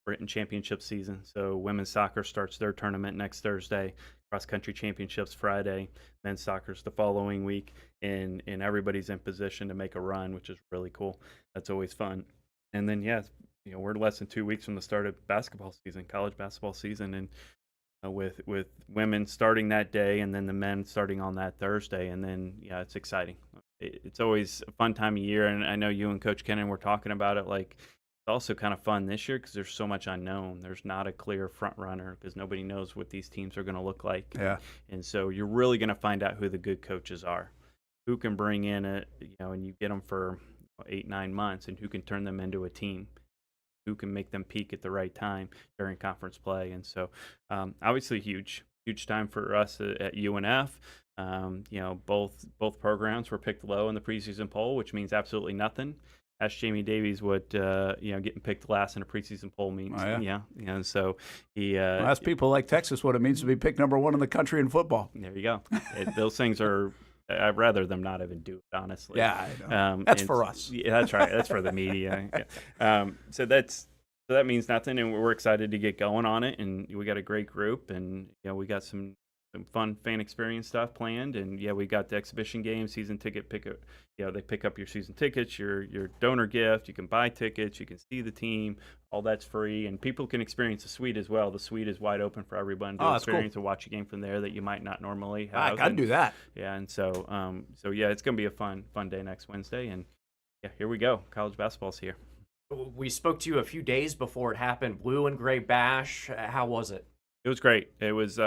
we're in championship season. So women's soccer starts their tournament next Thursday, cross-country championships Friday, men's soccer's the following week, and everybody's in position to make a run, which is really cool. That's always fun. And then, we're less than 2 weeks from the start of basketball season, college basketball season, and with women starting that day and then the men starting on that Thursday, and then, it's exciting. It's always a fun time of year, and I know you and Coach Kennen were talking about it, like, it's also kind of fun this year because there's so much unknown. There's not a clear front runner because nobody knows what these teams are going to look like. Yeah. And so you're really going to find out who the good coaches are, who can bring in and you get them for 8-9 months, and who can turn them into a team, who can make them peak at the right time during conference play. And so obviously huge time for us at UNF. Both programs were picked low in the preseason poll, which means absolutely nothing. Ask Jamie Davies what getting picked last in a preseason poll means. Oh, yeah. And so he ask people like Texas what it means to be picked number one in the country in football. There you go. Those things are. I'd rather them not even do it, honestly. Yeah, I know. That's for us. Yeah, that's right. That's for the media. Yeah. So that means nothing, and we're excited to get going on it. And we got a great group, and we got some fun fan experience stuff planned. And we got the exhibition game, season ticket pickup. They pick up your season tickets, your donor gift. You can buy tickets. You can see the team. All that's free, and people can experience the suite as well. The suite is wide open for everyone to experience and watch a game from there that you might not normally have. I gotta do that. Yeah, and so it's gonna be a fun day next Wednesday, and here we go. College basketball's here. We spoke to you a few days before it happened. Blue and Gray Bash. How was it? It was great. It was.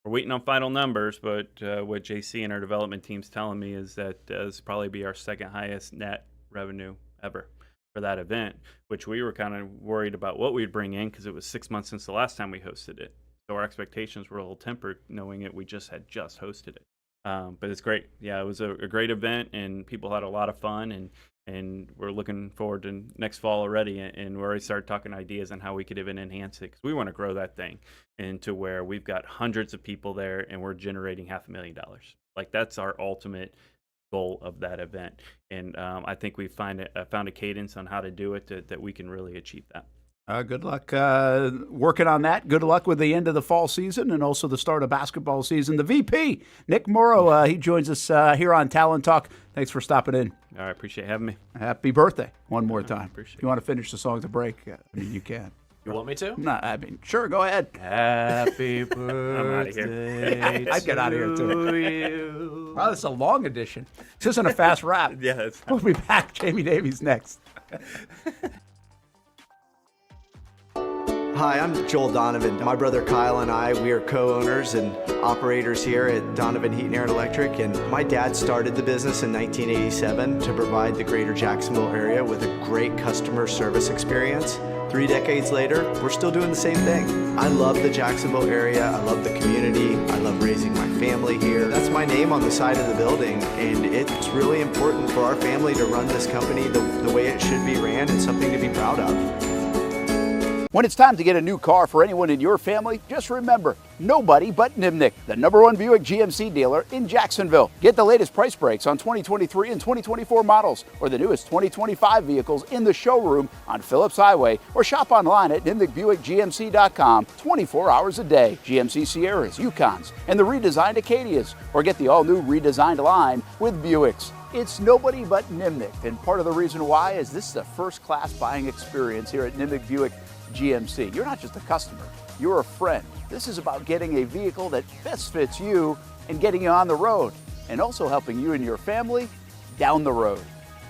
We're waiting on final numbers, but what JC and our development team's telling me is that this will probably be our second highest net revenue ever for that event, which we were kind of worried about what we'd bring in because it was 6 months since the last time we hosted it. So our expectations were a little tempered knowing it. We just hosted it. But it's great. Yeah, it was a great event, and people had a lot of fun, and we're looking forward to next fall already, and we already started talking ideas on how we could even enhance it because we want to grow that thing into where we've got hundreds of people there and we're generating $500,000. Like, that's our ultimate goal of that event, and I think we found a cadence on how to do it that we can really achieve that. Good luck working on that. Good luck with the end of the fall season and also the start of basketball season. The VP, Nick Morrow, he joins us here on Talon Talk. Thanks for stopping in. All right, appreciate having me. Happy birthday one more time. Appreciate if you want to finish the song to break, you can. You want me to? No, sure, go ahead. Happy birthday I'd get out of here, too. You. Wow, this is a long edition. This isn't a fast rap. Yeah, We'll be back. Jamie Davies next. Hi, I'm Joel Donovan. My brother Kyle and I, we are co-owners and operators here at Donovan Heat and Air Electric, and my dad started the business in 1987 to provide the greater Jacksonville area with a great customer service experience. 3 decades later, we're still doing the same thing. I love the Jacksonville area, I love the community, I love raising my family here. That's my name on the side of the building, and it's really important for our family to run this company the way it should be ran and something to be proud of. When it's time to get a new car for anyone in your family, just remember, nobody but Nimnick, the #1 Buick GMC dealer in Jacksonville. Get the latest price breaks on 2023 and 2024 models or the newest 2025 vehicles in the showroom on Phillips Highway or shop online at nimnickbuickgmc.com 24 hours a day. GMC Sierras, Yukons, and the redesigned Acadias, or get the all-new redesigned line with Buicks. It's nobody but Nimnick, and part of the reason why is this is a first-class buying experience here at Nimnick Buick GMC. You're not just a customer, you're a friend. This is about getting a vehicle that best fits you and getting you on the road, and also helping you and your family down the road.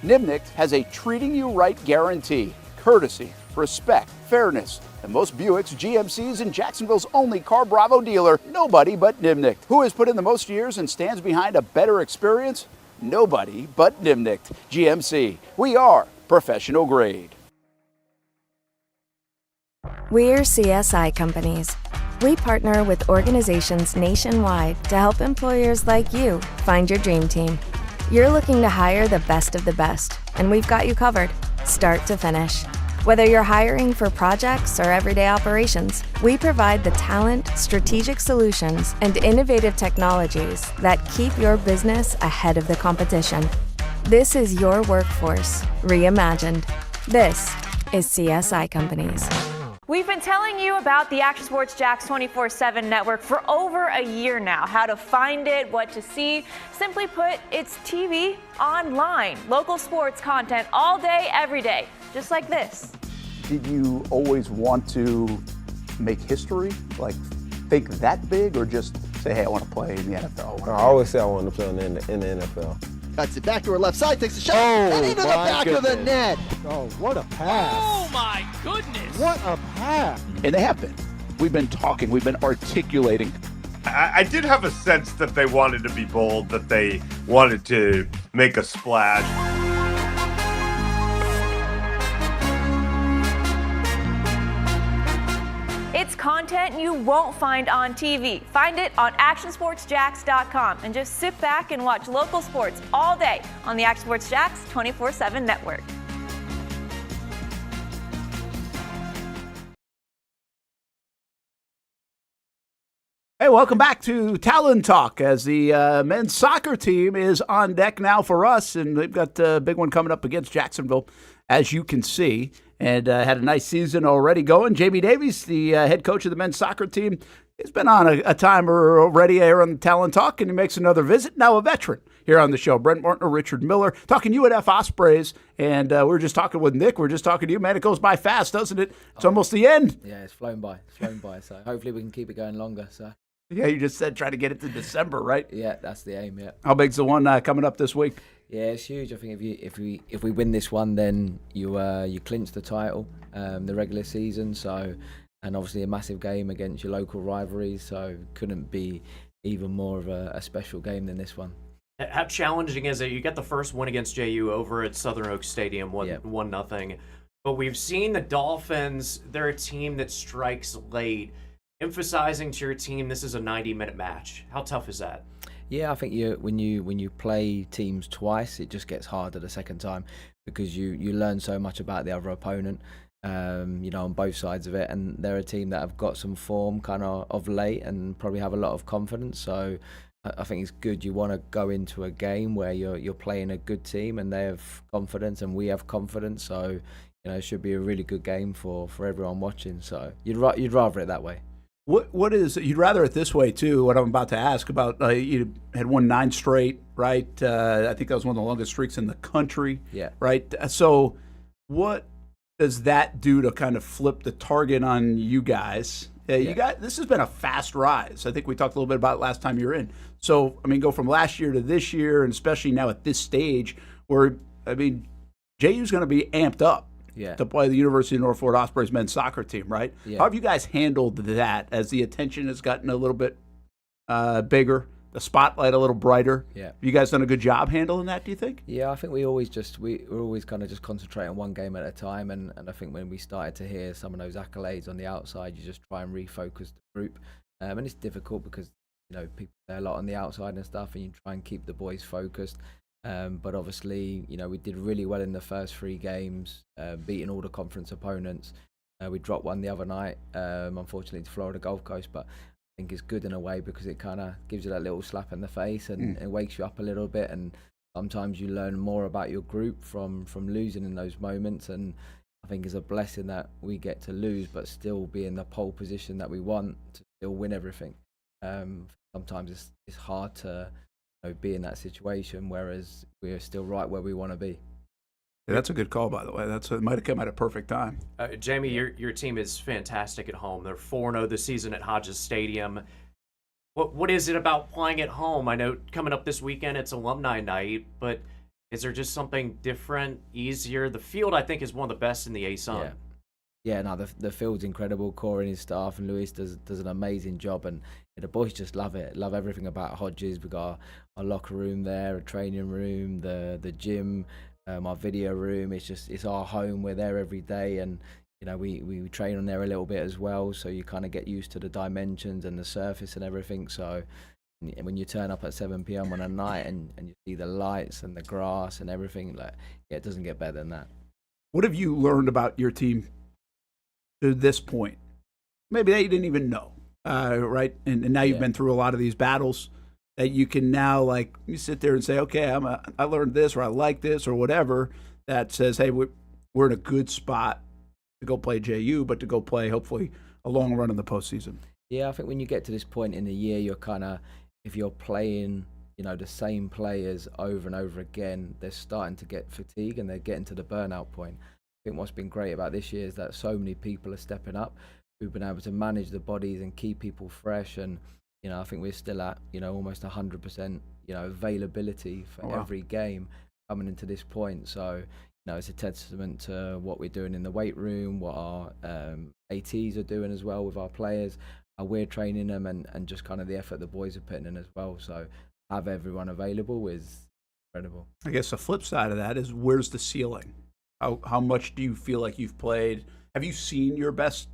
Nimnick has a treating you right guarantee, courtesy, respect, fairness, and most Buicks, GMCs, and Jacksonville's only Car Bravo dealer, nobody but Nimnick. Who has put in the most years and stands behind a better experience? Nobody but Nimnick GMC. We are professional grade. We're CSI companies. We partner with organizations nationwide to help employers like you find your dream team. You're looking to hire the best of the best, and we've got you covered, start to finish. Whether you're hiring for projects or everyday operations, we provide the talent, strategic solutions, and innovative technologies that keep your business ahead of the competition. This is your workforce reimagined. This is CSI Companies. We've been telling you about the Action Sports Jax 24/7 network for over a year now. How to find it, what to see. Simply put, it's TV online. Local sports content all day, every day. Just like this. Did you always want to make history? Like, think that big, or just say, hey, I want to play in the NFL? I always say I wanted to play in the NFL. Cuts it back to her left side, takes a shot, and into the back of the net. Oh, what a pass. Oh, my goodness. What a pass. And they have been. We've been talking, we've been articulating. I did have a sense that they wanted to be bold, that they wanted to make a splash. It's content you won't find on TV. Find it on actionsportsjax.com and just sit back and watch local sports all day on the Action Sports Jax 24/7 network. Hey, welcome back to Talon Talk as the men's soccer team is on deck now for us, and they've got a big one coming up against Jacksonville, as you can see, and had a nice season already going. Jamie Davies, the head coach of the men's soccer team, has been on a timer already here on Talon Talk, and he makes another visit, now a veteran here on the show. Brent Martineau Richard Miller, talking UNF Ospreys, and we were just talking with Nick. We're just talking to you, man. It goes by fast, doesn't it? It's almost the end. Yeah, it's flown by. So hopefully we can keep it going longer. So. Yeah, you just said try to get it to December, right? Yeah, that's the aim. Yeah. How big's the one coming up this week? Yeah, it's huge. I think if we win this one, then you clinch the title, the regular season. So, and obviously a massive game against your local rivalries. So, couldn't be even more of a special game than this one. How challenging is it? You get the first win against JU over at Southern Oaks Stadium, 1-0. But we've seen the Dolphins. They're a team that strikes late. Emphasizing to your team, this is a 90-minute match. How tough is that? Yeah, I think when you play teams twice, it just gets harder the second time because you learn so much about the other opponent, on both sides of it. And they're a team that have got some form kind of late and probably have a lot of confidence. So I think it's good. You want to go into a game where you're playing a good team and they have confidence and we have confidence. So it should be a really good game for everyone watching. So you'd rather it that way. What is you'd rather it this way too? What I'm about to ask about, you had won 9 straight, right? I think that was one of the longest streaks in the country. Yeah. Right. So, what does that do to kind of flip the target on you guys? You got this has been a fast rise. I think we talked a little bit about it last time you were in. So, I mean, go from last year to this year, and especially now at this stage, where JU's going to be amped up. to play the University of North Florida Ospreys men's soccer team, right? Yeah. How have you guys handled that as the attention has gotten a little bit bigger, the spotlight a little brighter? Yeah. Have you guys done a good job handling that, do you think? Yeah, I think we're always kind of just concentrate on one game at a time, and I think when we started to hear some of those accolades on the outside, you just try and refocus the group, and it's difficult because people play a lot on the outside and stuff, and you try and keep the boys focused. But obviously, we did really well in the first 3 games, beating all the conference opponents. We dropped one the other night, unfortunately, to Florida Gulf Coast, but I think it's good in a way because it kind of gives you that little slap in the face and it wakes you up a little bit. And sometimes you learn more about your group from losing in those moments. And I think it's a blessing that we get to lose, but still be in the pole position that we want to still win everything. Sometimes it's hard to be in that situation, whereas we're still right where we want to be. Yeah, that's a good call, by the way. It might have come at a perfect time. Jamie, your team is fantastic at home. They're 4-0 this season at Hodges Stadium. What is it about playing at home? I know coming up this weekend it's alumni night, but is there just something different, easier? The field, I think, is one of the best in the ASUN. Yeah, no, the field's incredible. Corey and his staff and Luis does an amazing job, and the boys just love it. Love everything about Hodges. We've got our locker room there, a training room, the gym, our video room. It's our home. We're there every day, and we train on there a little bit as well. So you kind of get used to the dimensions and the surface and everything. So when you turn up at 7 p.m. on a night and you see the lights and the grass and everything, it doesn't get better than that. What have you learned about your team to this point? Maybe that you didn't even know, right? And now you've been through a lot of these battles that you can now, you sit there and say, okay, I learned this, or I like this, or whatever, that says, hey, we're in a good spot to go play JU, but to go play, hopefully, a long run in the postseason. Yeah, I think when you get to this point in the year, you're kind of, if you're playing, the same players over and over again, they're starting to get fatigue and they're getting to the burnout point. I think what's been great about this year is that so many people are stepping up who've been able to manage the bodies and keep people fresh. And, I think we're still at, almost 100%, availability for every game coming into this point. So, it's a testament to what we're doing in the weight room, what our ATs are doing as well with our players, how we're training them, and just kind of the effort the boys are putting in as well. So have everyone available is incredible. I guess the flip side of that is, where's the ceiling? How much do you feel like you've played? Have you seen your best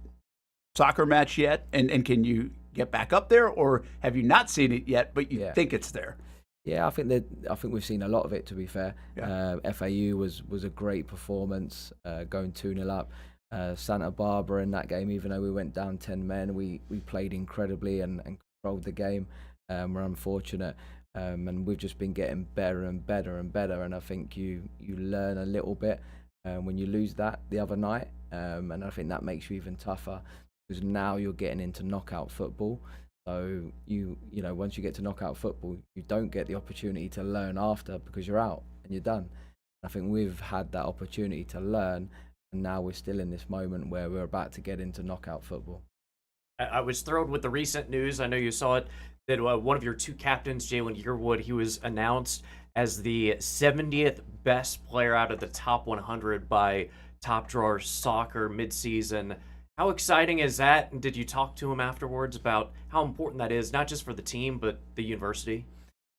soccer match yet? And can you get back up there, or have you not seen it yet, but you think it's there? Yeah, I think we've seen a lot of it, to be fair. Yeah. FAU was a great performance, going 2-0 up. Santa Barbara in that game, even though we went down 10 men, we played incredibly and controlled the game. We're unfortunate. And we've just been getting better and better and better. And I think you learn a little bit when you lose that the other night. And I think that makes you even tougher, because now you're getting into knockout football. So once you get to knockout football, you don't get the opportunity to learn after, because you're out and you're done. I think we've had that opportunity to learn, and now we're still in this moment where we're about to get into knockout football. I was thrilled with the recent news. I know you saw it, that one of your 2 captains, Jalen Yearwood, he was announced as the 70th best player out of the top 100 by Top Drawer Soccer midseason. How exciting is that? And did you talk to him afterwards about how important that is, not just for the team, but the university?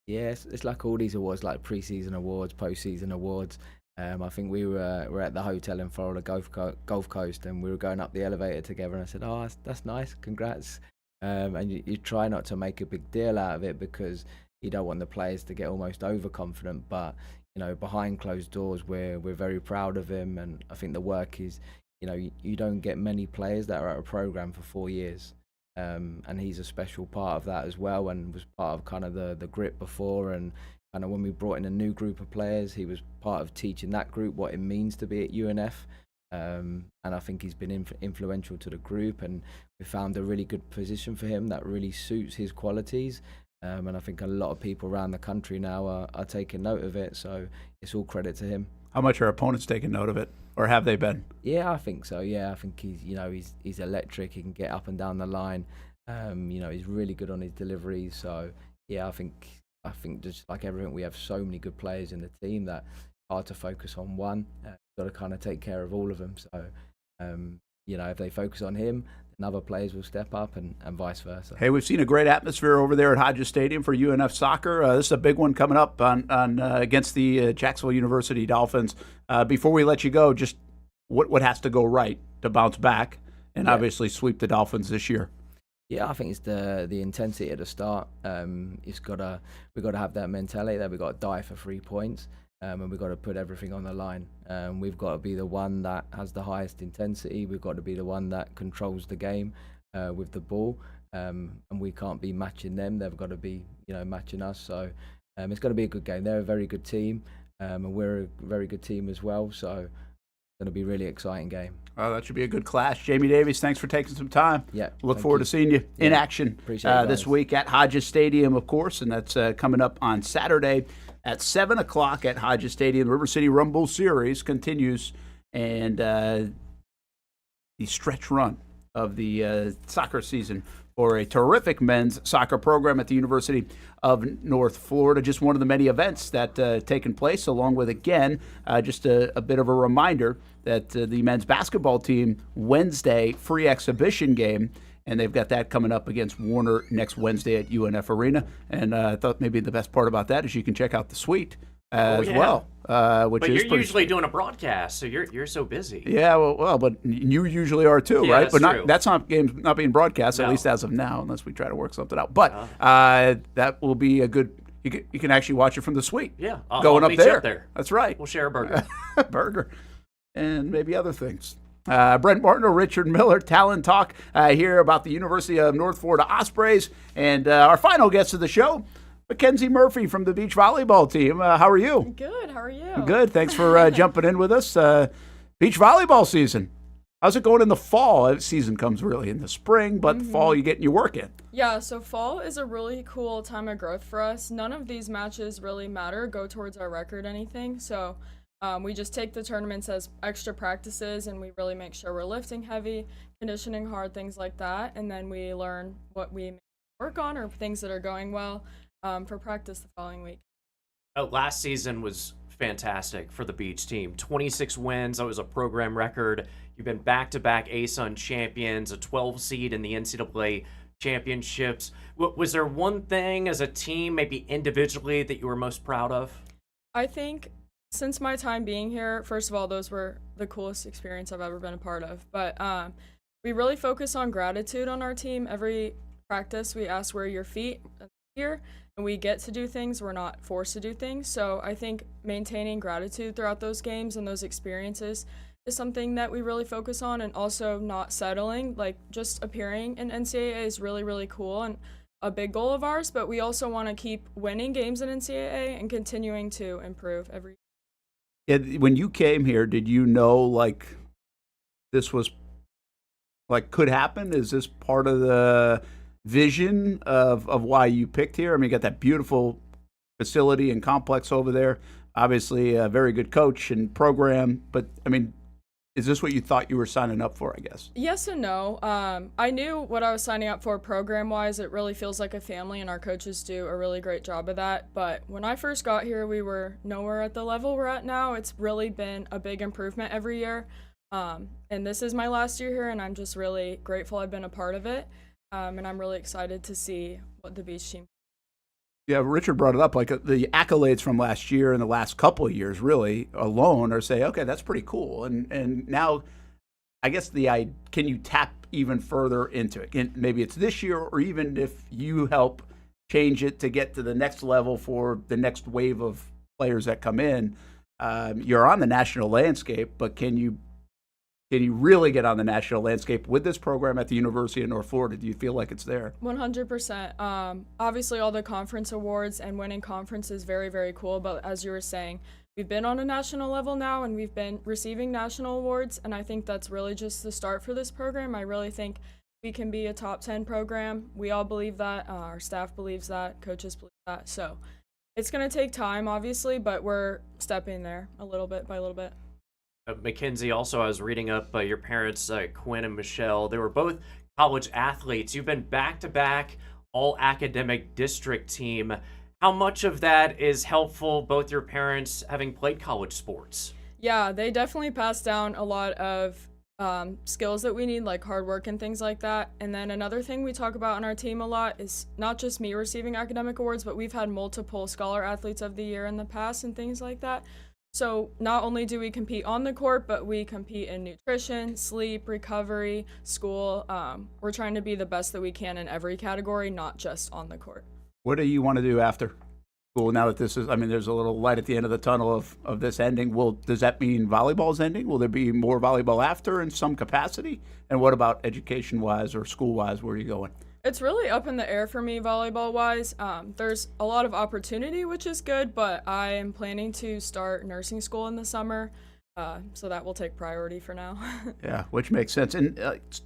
Yeah, it's like all these awards, like preseason awards, postseason awards. I think we were at the hotel in Florida Gulf Coast, and we were going up the elevator together, and I said, oh, that's nice, congrats. And you try not to make a big deal out of it, because you don't want the players to get almost overconfident. But, behind closed doors, we're very proud of him, and I think the work is, you don't get many players that are at a program for 4 years. And he's a special part of that as well, and was part of kind of the grit before, and kind of when we brought in a new group of players, he was part of teaching that group what it means to be at UNF. And I think he's been influential to the group, and we found a really good position for him that really suits his qualities. And I think a lot of people around the country now are taking note of it, so it's all credit to him. How much are opponents taking note of it, or have they been? Yeah, I think so. Yeah, I think he's electric. He can get up and down the line. He's really good on his deliveries. So yeah, I think just like everything, we have so many good players in the team that hard to focus on one. got to kind of take care of all of them. So, if they focus on him, then other players will step up and vice versa. Hey, we've seen a great atmosphere over there at Hodges Stadium for UNF soccer. This is a big one coming up on against the Jacksonville University Dolphins. Before we let you go, just what has to go right to bounce back and obviously sweep the Dolphins this year? Yeah, I think it's the intensity at the start. We've got to have that mentality that we've got to die for 3 points, and we've got to put everything on the line. We've got to be the one that has the highest intensity. We've got to be the one that controls the game with the ball, and we can't be matching them. They've got to be matching us. So it's going to be a good game. They're a very good team, and we're a very good team as well. So it's going to be a really exciting game. Oh, that should be a good clash. Jamie Davies, thanks for taking some time. Yeah. Look forward to seeing you in action this week at Hodges Stadium, of course, and that's coming up on Saturday at 7 o'clock at Hodges Stadium. The River City Rumble Series continues, and the stretch run of the soccer season for a terrific men's soccer program at the University of North Florida. Just one of the many events that taken place, along with, again, just a bit of a reminder that the men's basketball team Wednesday free exhibition game, and they've got that coming up against Warner next Wednesday at UNF Arena. And I thought maybe the best part about that is you can check out the suite as well. Which but is you're usually doing a broadcast, so you're so busy. Yeah, well, but you usually are too, Yeah, right? that's But true. that's not games not being broadcast, No. at least as of now, unless we try to work something out. But that will be a good. You can actually watch it from the suite. Yeah, going I'll up meet you there. up there. That's right. We'll share a burger. Burger, and maybe other things. Brent Martineau, Richard Miller, Talon Talk here about the University of North Florida Ospreys, and our final guest of the show, Mackenzie Murphy from the beach volleyball team. How are you? Good. How are you? Good. Thanks for jumping in with us. Beach volleyball season. How's it going in the fall? Season comes really in the spring, but fall you getting your work in. Yeah, so fall is a really cool time of growth for us. None of these matches really matter, go towards our record, anything. So we just take the tournaments as extra practices, and we really make sure we're lifting heavy, conditioning hard, things like that. And then we learn what we work on or things that are going well for practice the following week. Last season was fantastic for the beach team. 26 wins. That was a program record. You've been back-to-back ASUN champions, a 12 seed in the NCAA championships. Was there one thing as a team, maybe individually, that you were most proud of? I think since my time being here, first of all, those were the coolest experience I've ever been a part of. But we really focus on gratitude on our team. Every practice, we ask where are your feet here, and we get to do things. We're not forced to do things. So I think maintaining gratitude throughout those games and those experiences is something that we really focus on, and also not settling. Like, just appearing in NCAA is really, really cool and a big goal of ours, but we also want to keep winning games in NCAA and continuing to improve every When you came here, did you know, like, this was, like, could happen? Is this part of the vision of why you picked here? I mean, you got that beautiful facility and complex over there. Obviously, a very good coach and program. But, I mean, is this what you thought you were signing up for, I guess? Yes and no. I knew what I was signing up for program-wise. It really feels like a family, and our coaches do a really great job of that. But when I first got here, we were nowhere at the level we're at now. It's really been a big improvement every year. And this is my last year here, and I'm just really grateful I've been a part of it. And I'm really excited to see what the beach team. Yeah, Richard brought it up. Like, the accolades from last year and the last couple of years, really alone, are say, okay, that's pretty cool. And now, I guess can you tap even further into it? And maybe it's this year, or even if you help change it to get to the next level for the next wave of players that come in. You're on the national landscape, but can you really get on the national landscape with this program at the University of North Florida? Do you feel like it's there? 100%. Obviously, all the conference awards and winning conference is very, very cool. But as you were saying, we've been on a national level now, and we've been receiving national awards. And I think that's really just the start for this program. I really think we can be a top 10 program. We all believe that. Our staff believes that. Coaches believe that. So it's going to take time, obviously, but we're stepping there a little bit by little bit. Mackenzie, also, I was reading up your parents, Quinn and Michelle. They were both college athletes. You've been back-to-back all-academic district team. How much of that is helpful, both your parents having played college sports? Yeah, they definitely pass down a lot of skills that we need, like hard work and things like that. And then another thing we talk about on our team a lot is not just me receiving academic awards, but we've had multiple Scholar Athletes of the Year in the past and things like that. So not only do we compete on the court, but we compete in nutrition, sleep, recovery, school. We're trying to be the best that we can in every category, not just on the court. What do you want to do after school now that this is, I mean, there's a little light at the end of the tunnel of this ending? Does that mean volleyball's ending? Will there be more volleyball after in some capacity? And what about education-wise or school-wise? Where are you going? It's really up in the air for me volleyball-wise. There's a lot of opportunity, which is good, but I am planning to start nursing school in the summer, so that will take priority for now. Yeah, which makes sense. And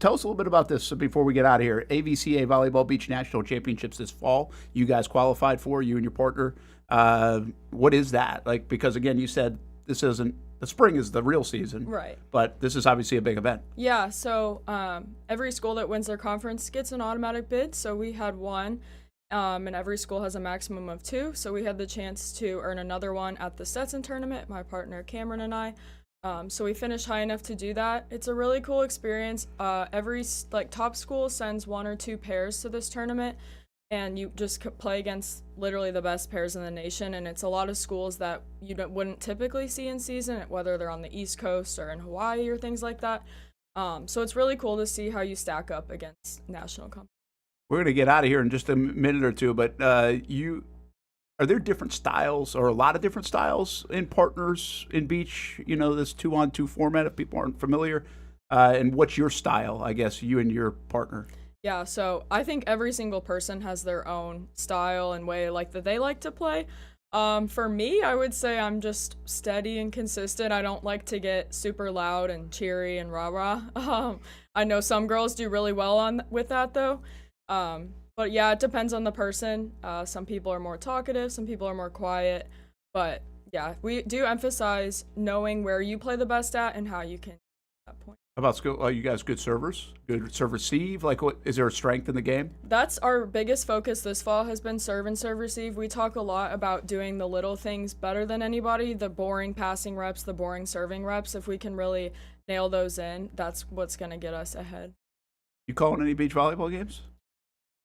tell us a little bit about this before we get out of here. AVCA Volleyball Beach National Championships this fall. You guys qualified for, you and your partner. What is that? Like, because again, you said this isn't, the spring is the real season. Right. But this is obviously a big event. Yeah, so every school that wins their conference gets an automatic bid. So we had one, and every school has a maximum of 2. So we had the chance to earn another one at the Stetson tournament, my partner Cameron and I. So we finished high enough to do that. It's a really cool experience. Every top school sends 1 or 2 pairs to this tournament, and you just play against literally the best pairs in the nation. And it's a lot of schools that you wouldn't typically see in season, whether they're on the East Coast or in Hawaii or things like that. So it's really cool to see how you stack up against national competition. We're going to get out of here in just a minute or two, but are there different styles or a lot of different styles in partners in beach, this 2-on-2 format if people aren't familiar? And what's your style, I guess, you and your partner? Yeah, so I think every single person has their own style and way that they like to play. For me, I would say I'm just steady and consistent. I don't like to get super loud and cheery and rah-rah. I know some girls do really well with that, though. But yeah, it depends on the person. Some people are more talkative, some people are more quiet. But yeah, we do emphasize knowing where you play the best at and how you can at that point. How about skill? Are you guys good servers? Good serve receive? Like, what is there a strength in the game? That's our biggest focus this fall has been serve and serve receive. We talk a lot about doing the little things better than anybody, the boring passing reps, the boring serving reps. If we can really nail those in, that's what's going to get us ahead. You calling any beach volleyball games?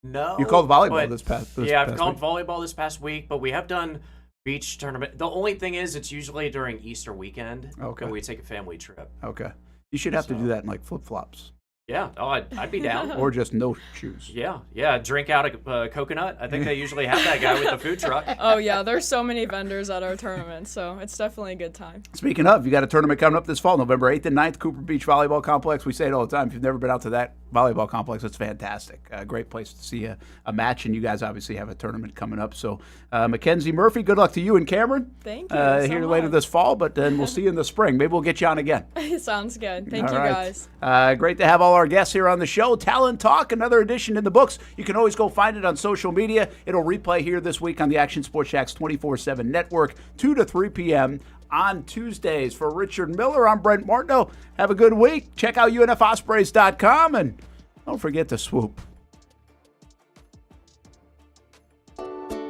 No. You called volleyball this past week. I've called volleyball this past week, but we have done beach tournament. The only thing is it's usually during Easter weekend. Okay. And we take a family trip. Okay. You should have to do that in like flip-flops. Yeah, I'd be down. Or just no shoes. Yeah, drink out a coconut. I think they usually have that guy with the food truck. Oh yeah, there's so many vendors at our tournament, so it's definitely a good time. Speaking of, you got a tournament coming up this fall, November 8th and 9th, Cooper Beach Volleyball Complex. We say it all the time. If you've never been out to that volleyball complex, it's fantastic. A great place to see a match, and you guys obviously have a tournament coming up. So, Mackenzie Murphy, good luck to you and Cameron. Thank you so here much. later this fall, but then we'll see you in the spring. Maybe we'll get you on again. Sounds good. Thank All you, right. guys. Great to have all our guests here on the show. Talon Talk, another edition in the books. You can always go find it on social media. It'll replay here this week on the Action Sports Jax 24/7 network, 2 to 3 p.m. on Tuesdays. For Richard Miller, I'm Brent Martineau. Have a good week. Check out UNFOspreys.com and don't forget to swoop.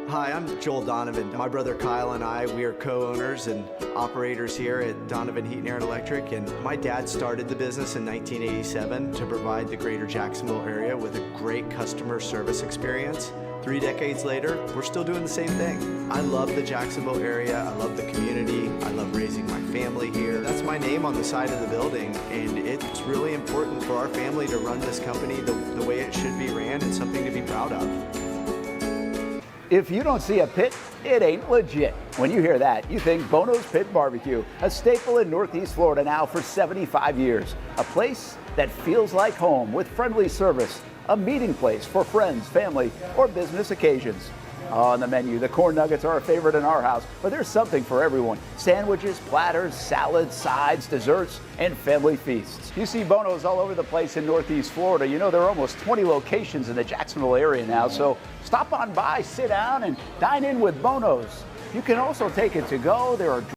Hi, I'm Joel Donovan. My brother Kyle and I, we are co-owners and operators here at Donovan Heat and Air Electric, and my dad started the business in 1987 to provide the greater Jacksonville area with a great customer service experience. 3 decades later, we're still doing the same thing. I love the Jacksonville area, I love the community, I love raising my family here. That's my name on the side of the building, and it's really important for our family to run this company the way it should be ran and something to be proud of. If you don't see a pit, it ain't legit. When you hear that, you think Bono's Pit Barbecue, a staple in Northeast Florida now for 75 years. A place that feels like home with friendly service, a meeting place for friends, family, or business occasions. On the menu, the corn nuggets are a favorite in our house, but there's something for everyone. Sandwiches, platters, salads, sides, desserts, and family feasts. You see Bono's all over the place in Northeast Florida. You know, there are almost 20 locations in the Jacksonville area now, so stop on by, sit down, and dine in with Bono's. You can also take it to go. There are